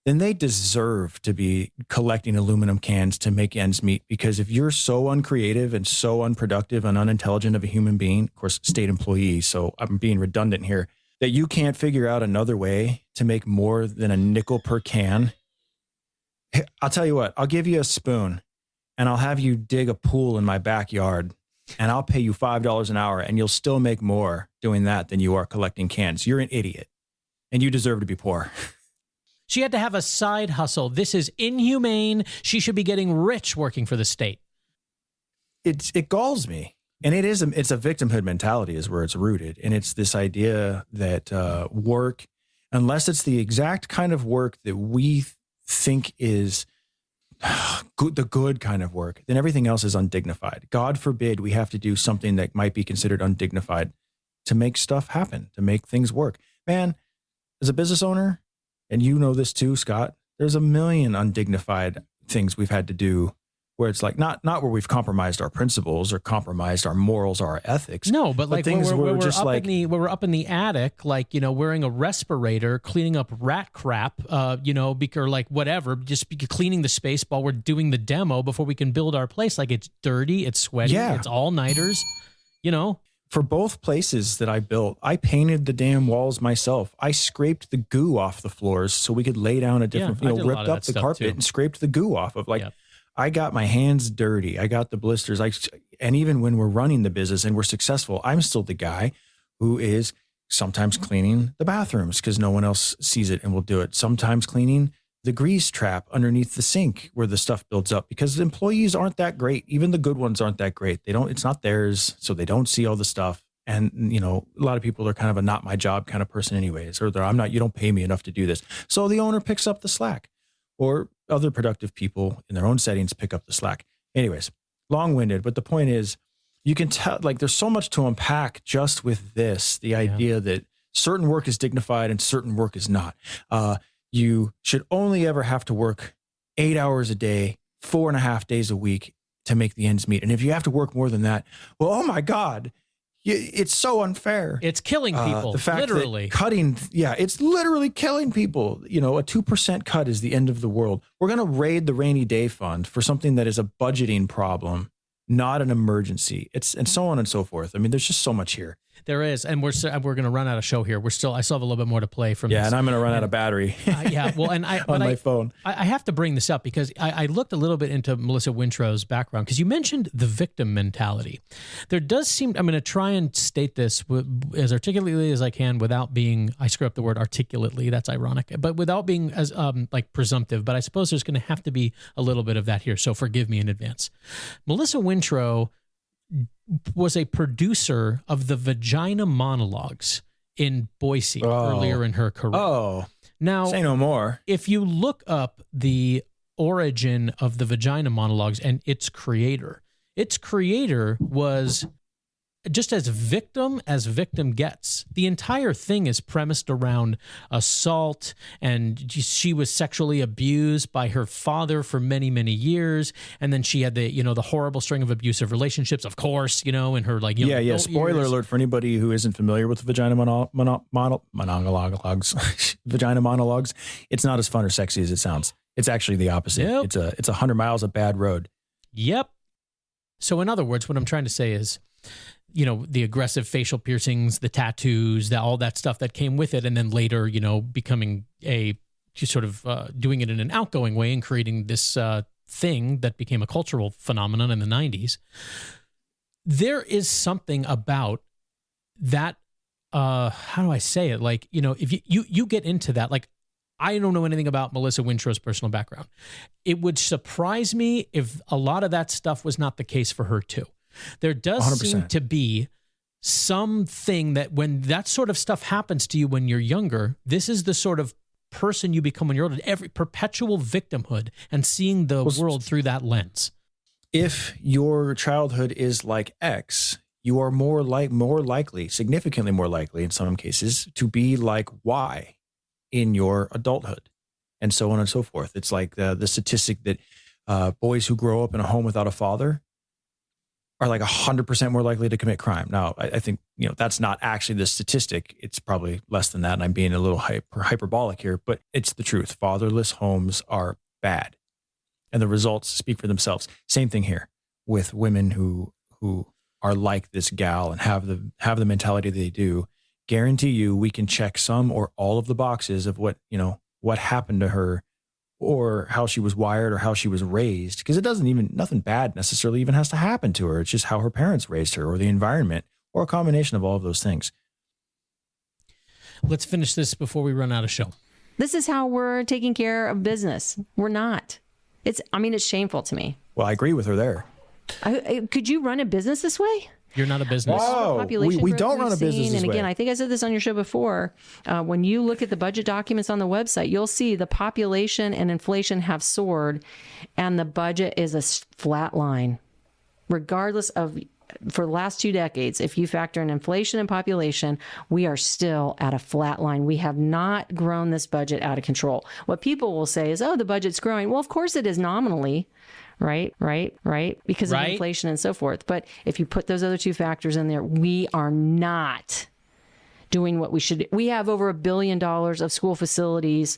[SPEAKER 3] then they deserve to be collecting aluminum cans to make ends meet. Because if you're so uncreative and so unproductive and unintelligent of a human being, of course, state employee, so I'm being redundant here, that you can't figure out another way to make more than a nickel per can, I'll tell you what, I'll give you a spoon and I'll have you dig a pool in my backyard and I'll pay you $5 an hour and you'll still make more doing that than you are collecting cans. You're an idiot and you deserve to be poor.
[SPEAKER 2] She had to have a side hustle. This is inhumane. She should be getting rich working for the state.
[SPEAKER 3] It galls me. And it's a victimhood mentality is where it's rooted. And it's this idea that work, unless it's the exact kind of work that we think is the good kind of work, then everything else is undignified. God forbid we have to do something that might be considered undignified to make stuff happen, to make things work. Man, as a business owner, and you know this too, Scott, there's a million undignified things we've had to do where it's like not where we've compromised our principles or compromised our morals or our ethics.
[SPEAKER 2] No, but like
[SPEAKER 3] things
[SPEAKER 2] we're
[SPEAKER 3] just
[SPEAKER 2] up
[SPEAKER 3] like
[SPEAKER 2] we're up in the attic, like, you know, wearing a respirator, cleaning up rat crap, you know, or like whatever, just cleaning the space while we're doing the demo before we can build our place. Like it's dirty, it's sweaty, it's all nighters, you know.
[SPEAKER 3] For both places that I built, I painted the damn walls myself. I scraped the goo off the floors so we could lay down a different, ripped up the carpet and scraped the goo off of I got my hands dirty. I got the blisters. And even when we're running the business and we're successful, I'm still the guy who is sometimes cleaning the bathrooms because no one else sees it and will do it. Sometimes cleaning the grease trap underneath the sink where the stuff builds up because the employees aren't that great. Even the good ones aren't that great. It's not theirs. So they don't see all the stuff. And, you know, a lot of people are kind of a not my job kind of person anyways, or you don't pay me enough to do this. So the owner picks up the slack, or other productive people in their own settings pick up the slack. Anyways, long-winded, but the point is you can tell, like, there's so much to unpack just with this, the idea that certain work is dignified and certain work is not. You should only ever have to work 8 hours a day, 4.5 days a week to make the ends meet. And if you have to work more than that, well, oh my God, it's so unfair.
[SPEAKER 2] It's killing people,
[SPEAKER 3] the fact
[SPEAKER 2] literally.
[SPEAKER 3] That cutting, it's literally killing people. You know, a 2% cut is the end of the world. We're going to raid the rainy day fund for something that is a budgeting problem, not an emergency. And so on and so forth. I mean, there's just so much here.
[SPEAKER 2] There is, and we're going to run out of show here. I still have a little bit more to play from this.
[SPEAKER 3] And I'm going to run out of battery.
[SPEAKER 2] Well, and
[SPEAKER 3] on my phone.
[SPEAKER 2] I have to bring this up because I looked a little bit into Melissa Wintrow's background because you mentioned the victim mentality. There does seem, I'm going to try and state this as articulately as I can without being, I screw up the word articulately, that's ironic, but without being as like presumptive, but I suppose there's going to have to be a little bit of that here, so forgive me in advance. Melissa Wintrow was a producer of the Vagina Monologues in Boise earlier in her career.
[SPEAKER 3] Oh,
[SPEAKER 2] now
[SPEAKER 3] say no more.
[SPEAKER 2] If you look up the origin of the Vagina Monologues and its creator was just as victim gets. The entire thing is premised around assault, and she was sexually abused by her father for many, many years. And then she had the horrible string of abusive relationships, of course, in her
[SPEAKER 3] Spoiler alert for anybody who isn't familiar with the Vagina Monologues. Vagina Monologues. It's not as fun or sexy as it sounds. It's actually the opposite.
[SPEAKER 2] Yep.
[SPEAKER 3] It's 100 miles of bad road.
[SPEAKER 2] Yep. So in other words, what I'm trying to say is, the aggressive facial piercings, the tattoos, all that stuff that came with it. And then later, becoming just sort of doing it in an outgoing way and creating this thing that became a cultural phenomenon in the 90s. There is something about that. How do I say it? Like, if you get into that, like I don't know anything about Melissa Wintrow's personal background. It would surprise me if a lot of that stuff was not the case for her too. There does
[SPEAKER 3] 100%.
[SPEAKER 2] seem to be something that when that sort of stuff happens to you when you're younger, this is the sort of person you become when you're older. Every perpetual victimhood and seeing the world through that lens.
[SPEAKER 3] If your childhood is like X, you are more likely, significantly more likely in some cases, to be like Y in your adulthood, and so on and so forth. It's like the statistic that boys who grow up in a home without a father are like 100% more likely to commit crime. Now, I think, that's not actually the statistic. It's probably less than that, and I'm being a little hyperbolic here, but it's the truth. Fatherless homes are bad, and the results speak for themselves. Same thing here with women who are like this gal and have the mentality they do. Guarantee you we can check some or all of the boxes of what happened to her or how she was wired or how she was raised, because nothing bad necessarily even has to happen to her. It's just how her parents raised her or the environment or a combination of all of those things.
[SPEAKER 2] Let's finish this before we run out of show.
[SPEAKER 13] This is how we're taking care of business. We're not. It's shameful to me.
[SPEAKER 3] Well, I agree with her there.
[SPEAKER 13] Could you run a business this way?
[SPEAKER 2] You're not a business.
[SPEAKER 3] Wow. We don't run a business this
[SPEAKER 13] And again,
[SPEAKER 3] way.
[SPEAKER 13] I think I said this on your show before. When you look at the budget documents on the website, you'll see the population and inflation have soared, and the budget is a flat line. Regardless of, for the last 2 decades, if you factor in inflation and population, we are still at a flat line. We have not grown this budget out of control. What people will say is, oh, the budget's growing. Well, of course it is nominally. Right. Because of inflation and so forth. But if you put those other 2 factors in there, we are not doing what we should. We have over $1 billion of school facilities,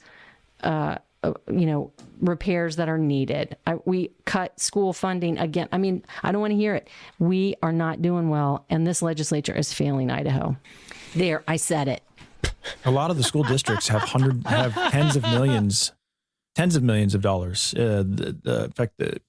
[SPEAKER 13] repairs that are needed. We cut school funding again. I don't want to hear it. We are not doing well. And this legislature is failing Idaho. There, I said it.
[SPEAKER 3] A lot of the school districts have tens of millions of dollars. In fact, the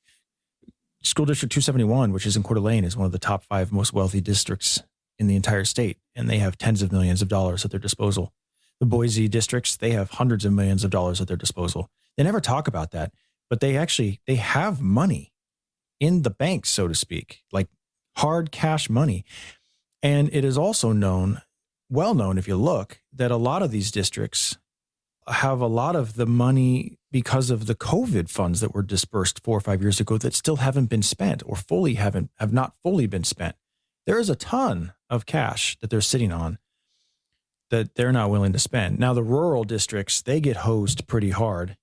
[SPEAKER 3] School District 271, which is in Coeur d'Alene, is one of the top 5 most wealthy districts in the entire state, and they have tens of millions of dollars at their disposal. The Boise districts, they have hundreds of millions of dollars at their disposal. They never talk about that, but they have money in the bank, so to speak, like hard cash money. And it is also well known if you look, that a lot of these districts have a lot of the money because of the COVID funds that were dispersed 4 or 5 years ago that still haven't been spent or have not fully been spent. There is a ton of cash that they're sitting on that they're not willing to spend. Now, the rural districts, they get hosed pretty hard,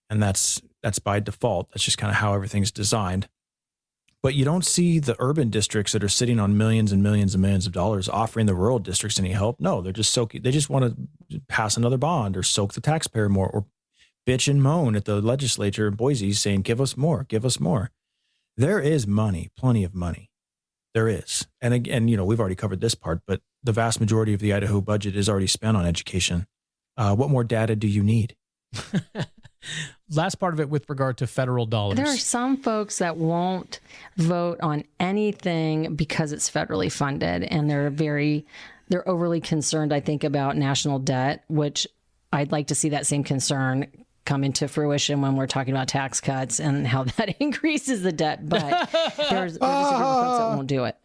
[SPEAKER 3] and that's by default. That's just kind of how everything's designed. But you don't see the urban districts that are sitting on millions and millions and millions of dollars offering the rural districts any help. No, they're just soaking. They just want to pass another bond or soak the taxpayer more or bitch and moan at the legislature in Boise saying, give us more, give us more. There is money, plenty of money. There is. And again, we've already covered this part, but the vast majority of the Idaho budget is already spent on education. What more data do you need?
[SPEAKER 2] Last part of it with regard to federal dollars.
[SPEAKER 13] There are some folks that won't vote on anything because it's federally funded, and they're overly concerned, I think, about national debt, which I'd like to see that same concern come into fruition when we're talking about tax cuts and how that increases the debt. But there's a group of folks that won't do it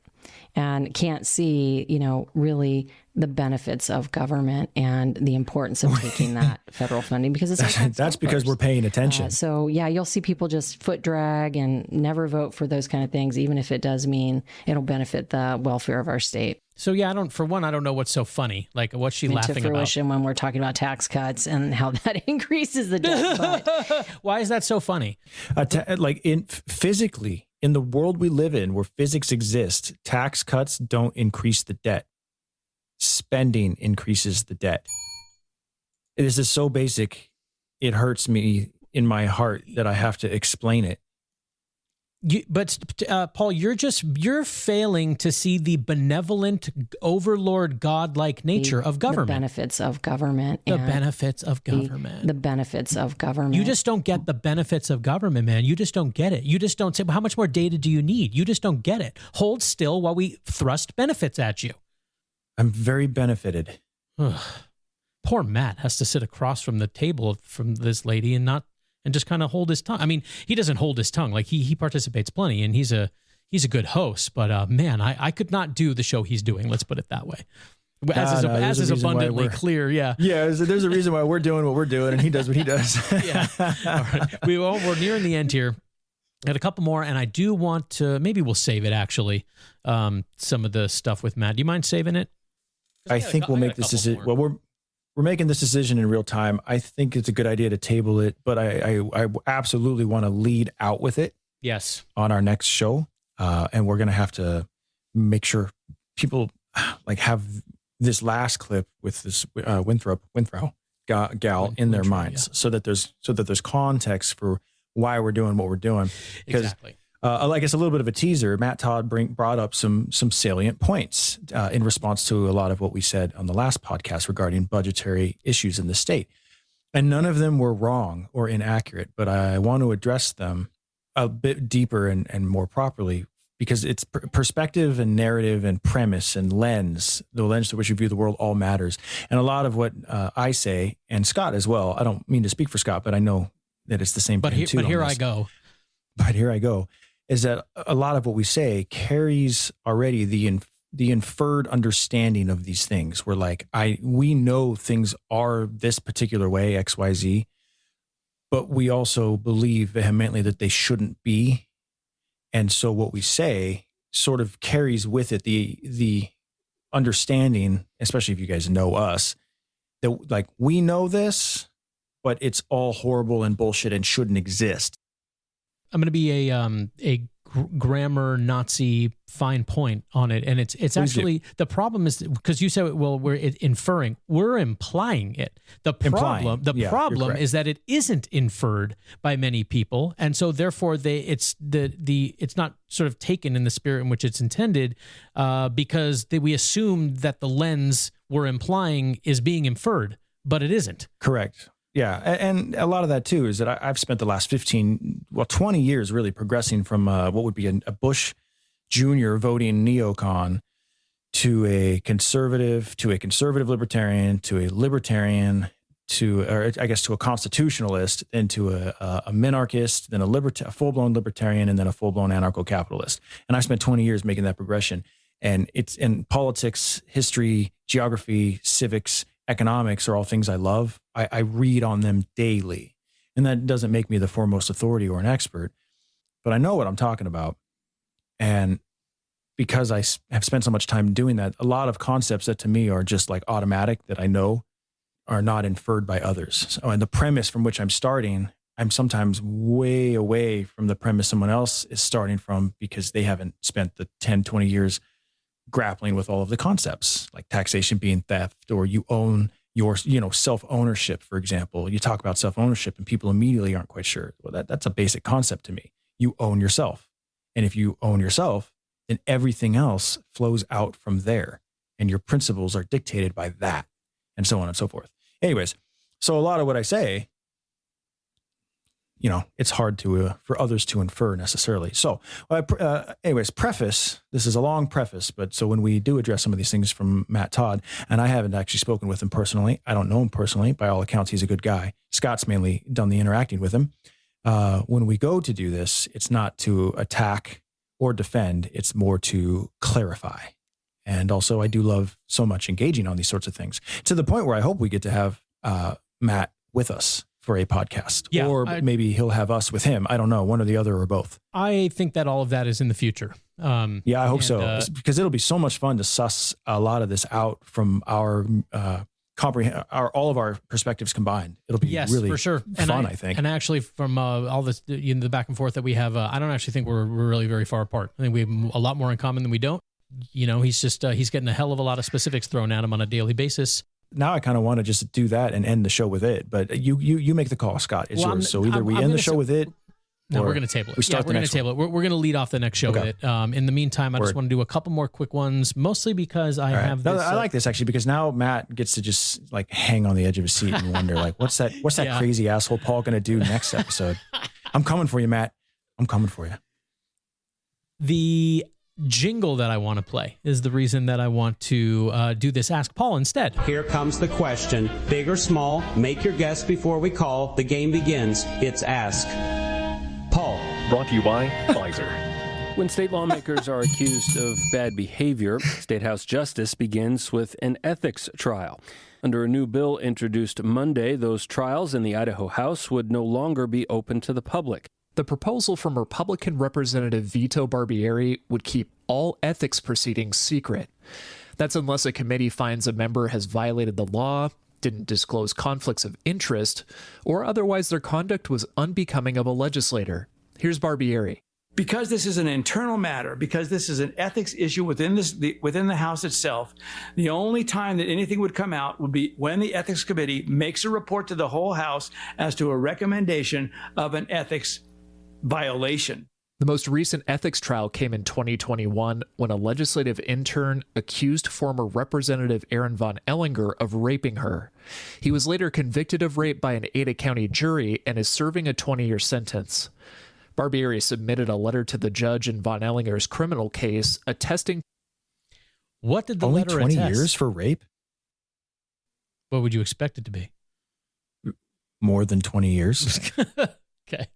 [SPEAKER 13] and can't see, really the benefits of government and the importance of taking that federal funding because it's
[SPEAKER 3] that's because we're paying attention.
[SPEAKER 13] So you'll see people just foot drag and never vote for those kind of things, even if it does mean it'll benefit the welfare of our state.
[SPEAKER 2] So I don't know what's so funny. Like, what's she laughing
[SPEAKER 13] into fruition
[SPEAKER 2] about?
[SPEAKER 13] When we're talking about tax cuts and how that increases the debt. But
[SPEAKER 2] why is that so funny?
[SPEAKER 3] Physically, in the world we live in, where physics exists, tax cuts don't increase the debt. Spending increases the debt. This is so basic, it hurts me in my heart that I have to explain it.
[SPEAKER 2] But Paul, you're failing to see the benevolent, overlord, godlike nature of government.
[SPEAKER 13] The benefits of government.
[SPEAKER 2] The benefits of government.
[SPEAKER 13] The benefits of government.
[SPEAKER 2] You just don't get the benefits of government, man. You just don't get it. You just don't say, well, how much more data do you need? You just don't get it. Hold still while we thrust benefits at you.
[SPEAKER 3] I'm very benefited.
[SPEAKER 2] poor Matt has to sit across from the table from this lady and just kind of hold his tongue. I mean, he doesn't hold his tongue. Like he participates plenty, and he's a good host. But man, I could not do the show he's doing. Let's put it that way. As is abundantly clear, yeah.
[SPEAKER 3] Yeah, there's a reason why we're doing what we're doing, and he does what he does.
[SPEAKER 2] Yeah. All right. We're nearing the end here. I had a couple more, and I do want to, maybe we'll save it actually, some of the stuff with Matt. Do you mind saving it?
[SPEAKER 3] I think we'll make this decision. Well, we're making this decision in real time. I think it's a good idea to table it, but I absolutely want to lead out with it.
[SPEAKER 2] Yes.
[SPEAKER 3] On our next show, and we're going to have to make sure people like have this last clip with this Wintrow gal in their minds, so that there's context for why we're doing what we're doing. Because,
[SPEAKER 2] exactly.
[SPEAKER 3] I guess a little bit of a teaser. Matt Todd brought up some salient points in response to a lot of what we said on the last podcast regarding budgetary issues in the state, and none of them were wrong or inaccurate. But I want to address them a bit deeper and more properly, because it's perspective and narrative and premise and lens, the lens through which you view the world, all matters. And a lot of what I say, and Scott as well, I don't mean to speak for Scott, but I know that it's the same thing too.
[SPEAKER 2] But here I go.
[SPEAKER 3] But here I go, is that a lot of what we say carries already the inferred understanding of these things. We're like, we know things are this particular way, XYZ, but we also believe vehemently that they shouldn't be. And so what we say sort of carries with it the understanding, especially if you guys know us, that like we know this, but it's all horrible and bullshit and shouldn't exist.
[SPEAKER 2] I'm going to be a grammar Nazi fine point on it, and it's actually the problem is because you said, well, we're inferring, we're implying it. The problem is that it isn't inferred by many people, and so therefore it's not sort of taken in the spirit in which it's intended, because we assume that the lens we're implying is being inferred, but it isn't.
[SPEAKER 3] Correct. Yeah, and a lot of that too is that I've spent the last 20 years really progressing from what would be a Bush Jr. voting neocon to a conservative libertarian, to a libertarian, to a constitutionalist, then to a minarchist, then a full-blown libertarian, and then a full-blown anarcho-capitalist. And I spent 20 years making that progression. And it's in politics, history, geography, civics, economics are all things I love. I read on them daily, and that doesn't make me the foremost authority or an expert, but I know what I'm talking about. And because I have spent so much time doing that, a lot of concepts that to me are just like automatic that I know are not inferred by others. So, and the premise from which I'm starting, I'm sometimes way away from the premise someone else is starting from, because they haven't spent the 10, 20 years grappling with all of the concepts, like taxation being theft, or you own your, self-ownership, for example. You talk about self-ownership and people immediately aren't quite sure. Well, that's a basic concept to me. You own yourself. And if you own yourself, then everything else flows out from there. And your principles are dictated by that, and so on and so forth. Anyways, so a lot of what I say, it's hard for others to infer necessarily. So anyways, preface, this is a long preface, but so when we do address some of these things from Matt Todd, and I haven't actually spoken with him personally, I don't know him personally, by all accounts, he's a good guy. Scott's mainly done the interacting with him. When we go to do this, it's not to attack or defend, it's more to clarify. And also I do love so much engaging on these sorts of things, to the point where I hope we get to have Matt with us for a podcast, maybe he'll have us with him. I don't know, one or the other or both.
[SPEAKER 2] I think that all of that is in the future.
[SPEAKER 3] I hope so, because it'll be so much fun to suss a lot of this out from our all of our perspectives combined. It'll be really for sure fun, I think.
[SPEAKER 2] And actually, from all this, the back and forth that we have, I don't actually think we're really very far apart. I think we have a lot more in common than we don't. He's just he's getting a hell of a lot of specifics thrown at him on a daily basis.
[SPEAKER 3] Now I kind of want to just do that and end the show with it, but you make the call, Scott. It's yours. So either we end the show with it.
[SPEAKER 2] No, we're going to table it. We're going to table it. We're going to lead off the next show with it. In the meantime, I just want to do a couple more quick ones, mostly because I have this.
[SPEAKER 3] I like this actually, because now Matt gets to just like hang on the edge of his seat and wonder like, what's that crazy asshole Paul going to do next episode? I'm coming for you, Matt. I'm coming for you.
[SPEAKER 2] jingle that I want to play is the reason that I want to do this Ask Paul instead.
[SPEAKER 14] Here comes the question. Big or small, make your guess before we call. The game begins. It's Ask Paul.
[SPEAKER 15] Brought to you by Pfizer. When state lawmakers are accused of bad behavior, State House justice begins with an ethics trial. Under a new bill introduced Monday, those trials in the Idaho House would no longer be open to the public.
[SPEAKER 17] The proposal from Republican Representative Vito Barbieri would keep all ethics proceedings secret. That's unless a committee finds a member has violated the law, didn't disclose conflicts of interest, or otherwise their conduct was unbecoming of a legislator. Here's Barbieri.
[SPEAKER 18] Because this is an internal matter, because this is an ethics issue within the House itself, the only time that anything would come out would be when the Ethics Committee makes a report to the whole House as to a recommendation of an ethics violation.
[SPEAKER 17] The most recent ethics trial came in 2021 when a legislative intern accused former Representative Aaron Von Ellinger of raping her. He was later convicted of rape by an Ada County jury and is serving a 20-year sentence. Barbieri submitted a letter to the judge in Von Ellinger's criminal case attesting.
[SPEAKER 2] What did the
[SPEAKER 3] Only
[SPEAKER 2] letter
[SPEAKER 3] 20
[SPEAKER 2] attest?
[SPEAKER 3] years for rape?
[SPEAKER 2] What would you expect it to be?
[SPEAKER 3] More than 20 years.
[SPEAKER 2] Okay.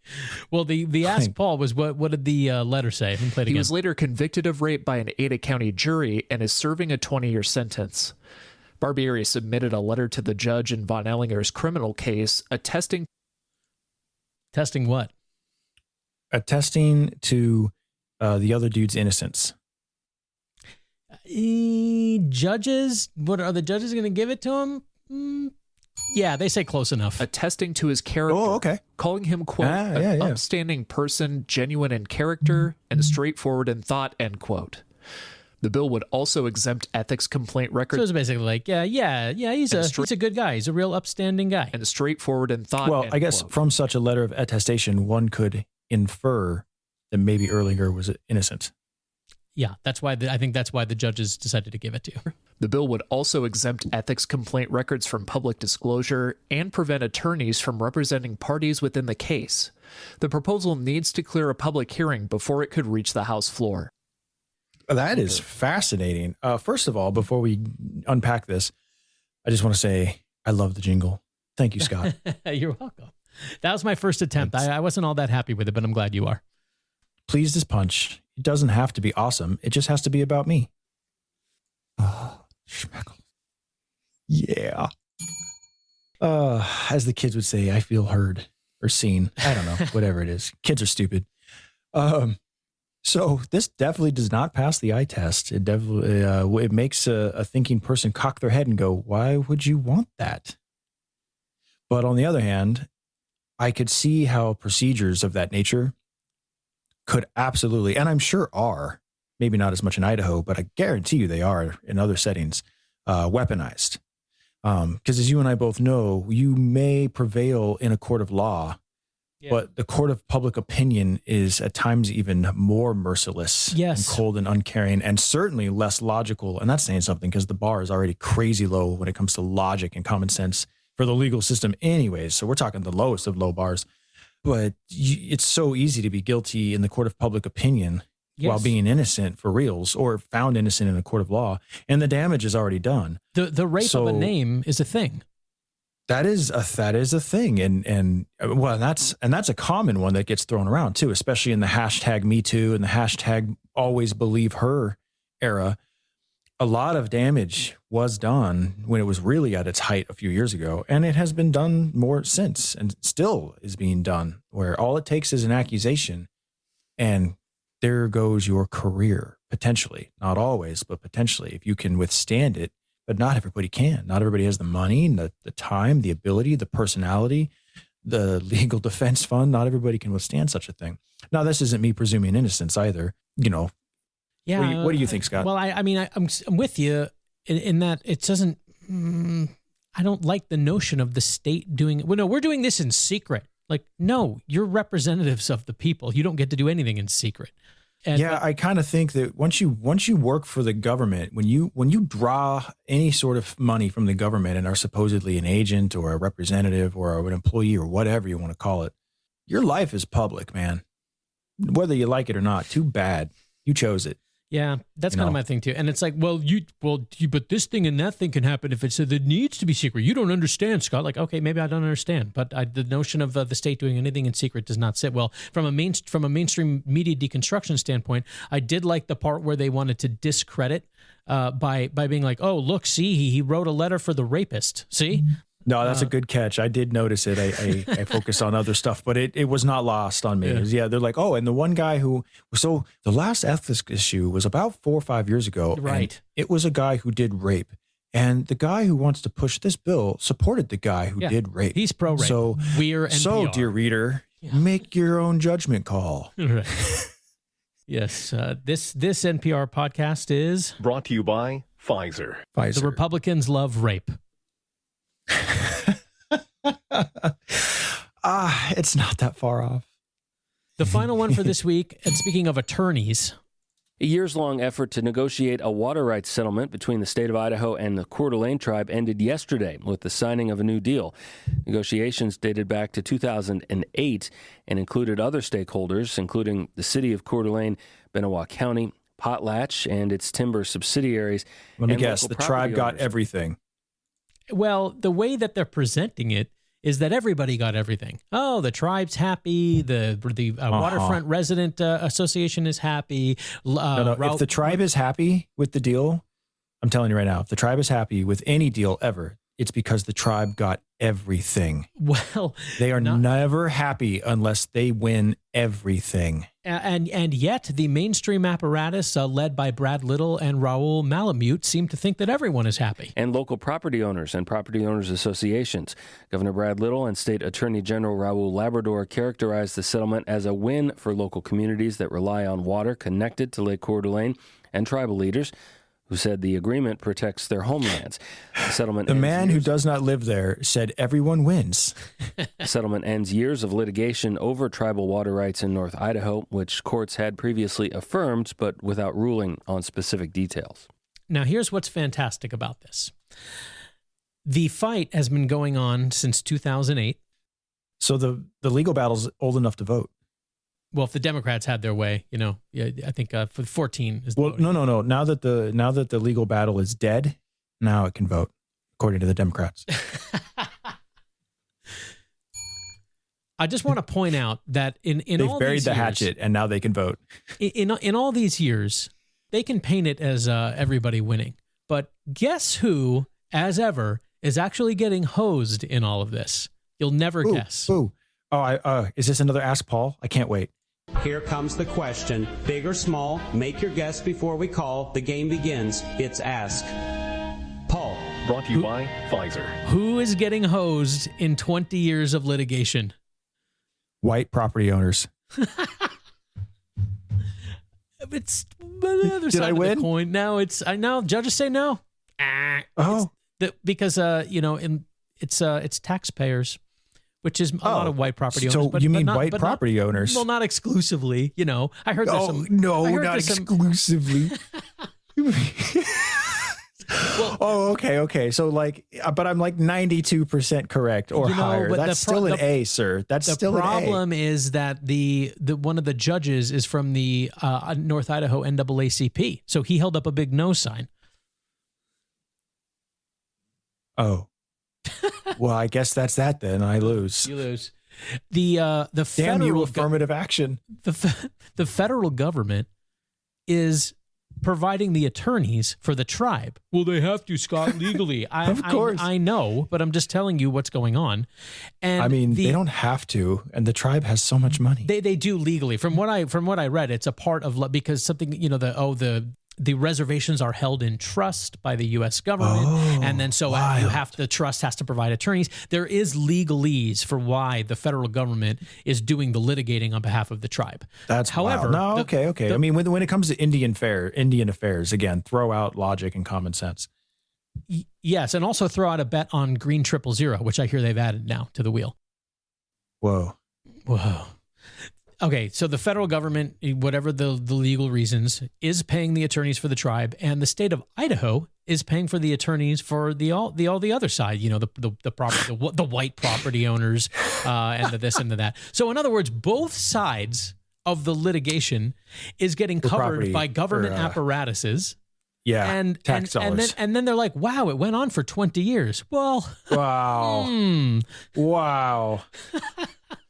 [SPEAKER 2] Well, the Ask Paul was what did the letter say? Let me play it again.
[SPEAKER 17] He was later convicted of rape by an Ada County jury and is serving a 20-year sentence. Barbieri submitted a letter to the judge in Von Ellinger's criminal case attesting.
[SPEAKER 2] Testing what?
[SPEAKER 3] Attesting to the other dude's innocence.
[SPEAKER 2] Judges? What are the judges going to give it to him? Yeah, they say close enough.
[SPEAKER 17] Attesting to his character.
[SPEAKER 3] Oh, okay.
[SPEAKER 17] Calling him, quote, an upstanding person, genuine in character, and straightforward in thought, end quote. The bill would also exempt ethics complaint records.
[SPEAKER 2] So it's basically like, he's a good guy. He's a real upstanding guy.
[SPEAKER 17] And straightforward in thought,
[SPEAKER 3] Well,
[SPEAKER 17] end
[SPEAKER 3] I guess
[SPEAKER 17] quote.
[SPEAKER 3] from such a letter of attestation, one could infer that maybe Erlinger was innocent.
[SPEAKER 2] Yeah, I think that's why the judges decided to give it to you.
[SPEAKER 17] The bill would also exempt ethics complaint records from public disclosure and prevent attorneys from representing parties within the case. The proposal needs to clear a public hearing before it could reach the House floor.
[SPEAKER 3] That is fascinating. First of all, before we unpack this, I just want to say I love the jingle. Thank you, Scott.
[SPEAKER 2] You're welcome. That was my first attempt. I wasn't all that happy with it, but I'm glad you are.
[SPEAKER 3] Pleased as punch. It doesn't have to be awesome. It just has to be about me. Oh, schmeckle. Yeah. As the kids would say, I feel heard or seen. I don't know, whatever it is. Kids are stupid. So this definitely does not pass the eye test. It definitely it makes a thinking person cock their head and go, why would you want that? But on the other hand, I could see how procedures of that nature could absolutely, and I'm sure are, maybe not as much in Idaho, but I guarantee you they are in other settings, weaponized. Because as you and I both know, you may prevail in a court of law, but the court of public opinion is at times even more merciless and cold and uncaring, and certainly less logical. And that's saying something because the bar is already crazy low when it comes to logic and common sense for the legal system anyways. So we're talking the lowest of low bars. But it's so easy to be guilty in the court of public opinion while being innocent for reals, or found innocent in a court of law, and the damage is already done.
[SPEAKER 2] The rape of a name is a thing.
[SPEAKER 3] That is a thing, and that's a common one that gets thrown around too, especially in the hashtag Me Too and the hashtag Always Believe Her era. A lot of damage was done when it was really at its height a few years ago, and it has been done more since, and still is being done, where all it takes is an accusation, and there goes your career, potentially. Not always, but potentially, if you can withstand it. But not everybody can. Not everybody has the money, the time, the ability, the personality, the legal defense fund. Not everybody can withstand such a thing. Now, this isn't me presuming innocence either, you know.
[SPEAKER 2] Yeah.
[SPEAKER 3] What do you think, Scott?
[SPEAKER 2] Well, I'm with you in that it doesn't. I don't like the notion of the state doing. Well, no, we're doing this in secret. Like, no, you're representatives of the people. You don't get to do anything in secret. And
[SPEAKER 3] I kind of think that once you work for the government, when you draw any sort of money from the government and are supposedly an agent or a representative or an employee or whatever you want to call it, your life is public, man. Whether you like it or not, too bad. You chose it.
[SPEAKER 2] Yeah, that's kind of my thing too. And it's like, but this thing and that thing can happen if it said it needs to be secret. You don't understand, Scott. Like, okay, maybe I don't understand, but the notion of the state doing anything in secret does not sit well. From a mainstream media deconstruction standpoint, I did like the part where they wanted to discredit by being like, oh, look, see, he wrote a letter for the rapist. See.
[SPEAKER 3] No, that's a good catch. I did notice it. I focused on other stuff, but it was not lost on me.
[SPEAKER 2] Yeah.
[SPEAKER 3] They're like, oh, and the one guy so the last ethics issue was about 4 or 5 years ago.
[SPEAKER 2] Right.
[SPEAKER 3] And it was a guy who did rape. And the guy who wants to push this bill supported the guy who did rape.
[SPEAKER 2] He's pro-rape.
[SPEAKER 3] So,
[SPEAKER 2] We're NPR.
[SPEAKER 3] So, dear reader, make your own judgment call.
[SPEAKER 2] Right. Yes. This NPR podcast is
[SPEAKER 10] brought to you by Pfizer.
[SPEAKER 2] The Republicans love rape.
[SPEAKER 3] It's not that far off.
[SPEAKER 2] The final one for this week, and speaking of attorneys,
[SPEAKER 15] a years-long effort to negotiate a water rights settlement between the state of Idaho and the Coeur d'Alene tribe ended yesterday with the signing of a new deal. Negotiations dated back to 2008 and included other stakeholders, including the city of Coeur d'Alene, Benewah County, Potlatch, and its timber subsidiaries.
[SPEAKER 3] Let me guess, the tribe got everything.
[SPEAKER 2] Well, the way that they're presenting it is that everybody got everything. Oh, the tribe's happy. The Waterfront Resident Association is happy.
[SPEAKER 3] No. If the tribe is happy with the deal, I'm telling you right now, if the tribe is happy with any deal ever, it's because the tribe got everything.
[SPEAKER 2] Well,
[SPEAKER 3] they are never happy unless they win everything.
[SPEAKER 2] And yet the mainstream apparatus led by Brad Little and Raul Malamute seem to think that everyone is happy.
[SPEAKER 15] And local property owners and property owners associations. Governor Brad Little and State Attorney General Raul Labrador characterized the settlement as a win for local communities that rely on water connected to Lake Coeur d'Alene, and tribal leaders who said the agreement protects their homelands. The
[SPEAKER 3] man who does not live there said everyone wins.
[SPEAKER 15] The settlement ends years of litigation over tribal water rights in North Idaho, which courts had previously affirmed, but without ruling on specific details.
[SPEAKER 2] Now, here's what's fantastic about this. The fight has been going on since 2008.
[SPEAKER 3] So the legal battle's old enough to vote.
[SPEAKER 2] Well, if the Democrats had their way, I think for 14 is the
[SPEAKER 3] well,
[SPEAKER 2] voting.
[SPEAKER 3] no. Now that the legal battle is dead, now it can vote, according to the Democrats.
[SPEAKER 2] I just want to point out that in
[SPEAKER 3] they've
[SPEAKER 2] all
[SPEAKER 3] buried
[SPEAKER 2] these
[SPEAKER 3] the
[SPEAKER 2] years,
[SPEAKER 3] hatchet, and now they can vote.
[SPEAKER 2] In all these years, they can paint it as everybody winning. But guess who, as ever, is actually getting hosed in all of this? You'll never guess.
[SPEAKER 3] Ooh. Oh, is this another Ask Paul? I can't wait.
[SPEAKER 14] Here comes the question. Big or small, make your guess before we call. The game begins. It's Ask Paul.
[SPEAKER 10] Brought to you by Pfizer.
[SPEAKER 2] Who is getting hosed in 20 years of litigation?
[SPEAKER 3] White property owners.
[SPEAKER 2] It's the other side of the coin. Now judges say no. Because it's taxpayers, which is a lot of white property owners.
[SPEAKER 3] So you mean white property owners?
[SPEAKER 2] Well, not exclusively. I heard this.
[SPEAKER 3] Not exclusively. Okay. So but I'm 92% correct or higher. That's still an A, sir. That's still an A.
[SPEAKER 2] The problem is that the one of the judges is from the North Idaho NAACP, so he held up a big no sign.
[SPEAKER 3] Oh. Well, I guess that's that then. I lose.
[SPEAKER 2] You lose. The
[SPEAKER 3] Damn
[SPEAKER 2] federal
[SPEAKER 3] you, affirmative action.
[SPEAKER 2] The federal government is providing the attorneys for the tribe. Well, they have to, Scott, legally.
[SPEAKER 3] Of course.
[SPEAKER 2] I know, but I'm just telling you what's going on. And
[SPEAKER 3] they don't have to, and the tribe has so much money.
[SPEAKER 2] They do legally. From what I read, it's a part of because something, the reservations are held in trust by the U.S. government, and then the trust has to provide attorneys. There is legalese for why the federal government is doing the litigating on behalf of the tribe.
[SPEAKER 3] However, okay. I mean, when it comes to Indian affairs, again, throw out logic and common sense.
[SPEAKER 2] Yes, and also throw out a bet on Green 000, which I hear they've added now to the wheel.
[SPEAKER 3] Whoa.
[SPEAKER 2] Okay, so the federal government, whatever the legal reasons, is paying the attorneys for the tribe, and the state of Idaho is paying for the attorneys for all the other side. The white property owners, and the this and the that. So in other words, both sides of the litigation is getting covered
[SPEAKER 3] property,
[SPEAKER 2] by government
[SPEAKER 3] for,
[SPEAKER 2] apparatuses.
[SPEAKER 3] Yeah,
[SPEAKER 2] and
[SPEAKER 3] tax dollars.
[SPEAKER 2] And then they're like, wow, it went on for 20 years. Well,
[SPEAKER 3] wow. Wow.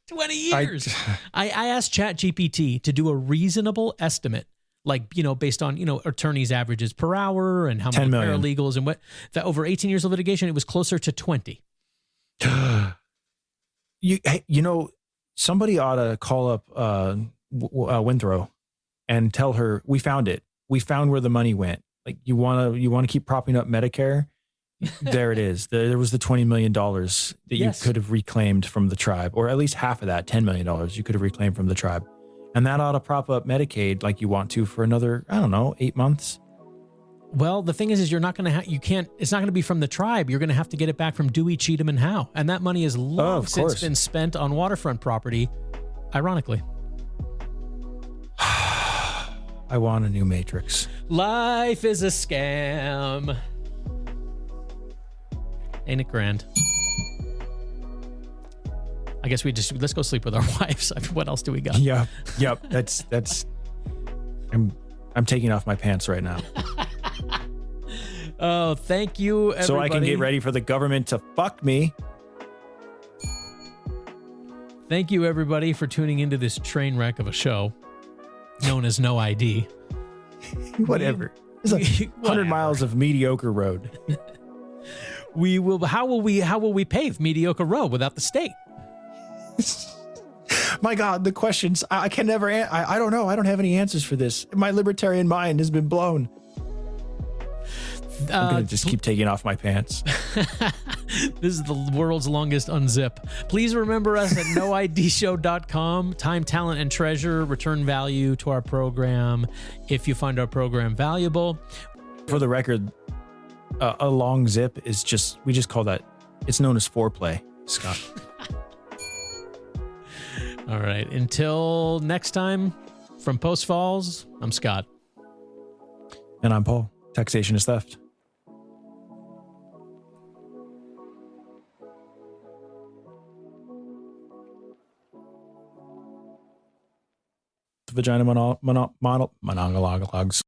[SPEAKER 2] 20 years. I asked ChatGPT to do a reasonable estimate, like, based on, attorneys' averages per hour and how many paralegals and what, that over 18 years of litigation, it was closer to 20.
[SPEAKER 3] Somebody ought to call up Wintrow and tell her, we found it. We found where the money went. Like, you want to keep propping up Medicare? There it is. There was the $20 million that you could have reclaimed from the tribe, or at least half of that, $10 million you could have reclaimed from the tribe. And that ought to prop up Medicaid like you want to for another, 8 months.
[SPEAKER 2] Well, the thing is you're not going to it's not going to be from the tribe. You're going to have to get it back from Dewey, Cheatham, and Howe. And that money has long since been spent on waterfront property, ironically.
[SPEAKER 3] I want a new Matrix.
[SPEAKER 2] Life is a scam. Ain't it grand? I guess let's go sleep with our wives. I mean, what else do we got?
[SPEAKER 3] Yep. That's I'm taking off my pants right now.
[SPEAKER 2] Oh, thank you, everybody.
[SPEAKER 3] So I can get ready for the government to fuck me.
[SPEAKER 2] Thank you, everybody, for tuning into this train wreck of a show known as No ID.
[SPEAKER 3] Whatever. It's 100 miles of mediocre road.
[SPEAKER 2] How will we pave mediocre road without the state?
[SPEAKER 3] My God, the questions I can never. I don't know. I don't have any answers for this. My libertarian mind has been blown. I'm gonna just keep taking off my pants.
[SPEAKER 2] This is the world's longest unzip. Please remember us at noidshow.com. Time, talent, and treasure. Return value to our program if you find our program valuable.
[SPEAKER 3] For the record, a long zip is we just call that. It's known as foreplay, Scott.
[SPEAKER 2] All right. Until next time, from Post Falls, I'm Scott.
[SPEAKER 3] And I'm Paul. Taxation is theft. Vagina monologues.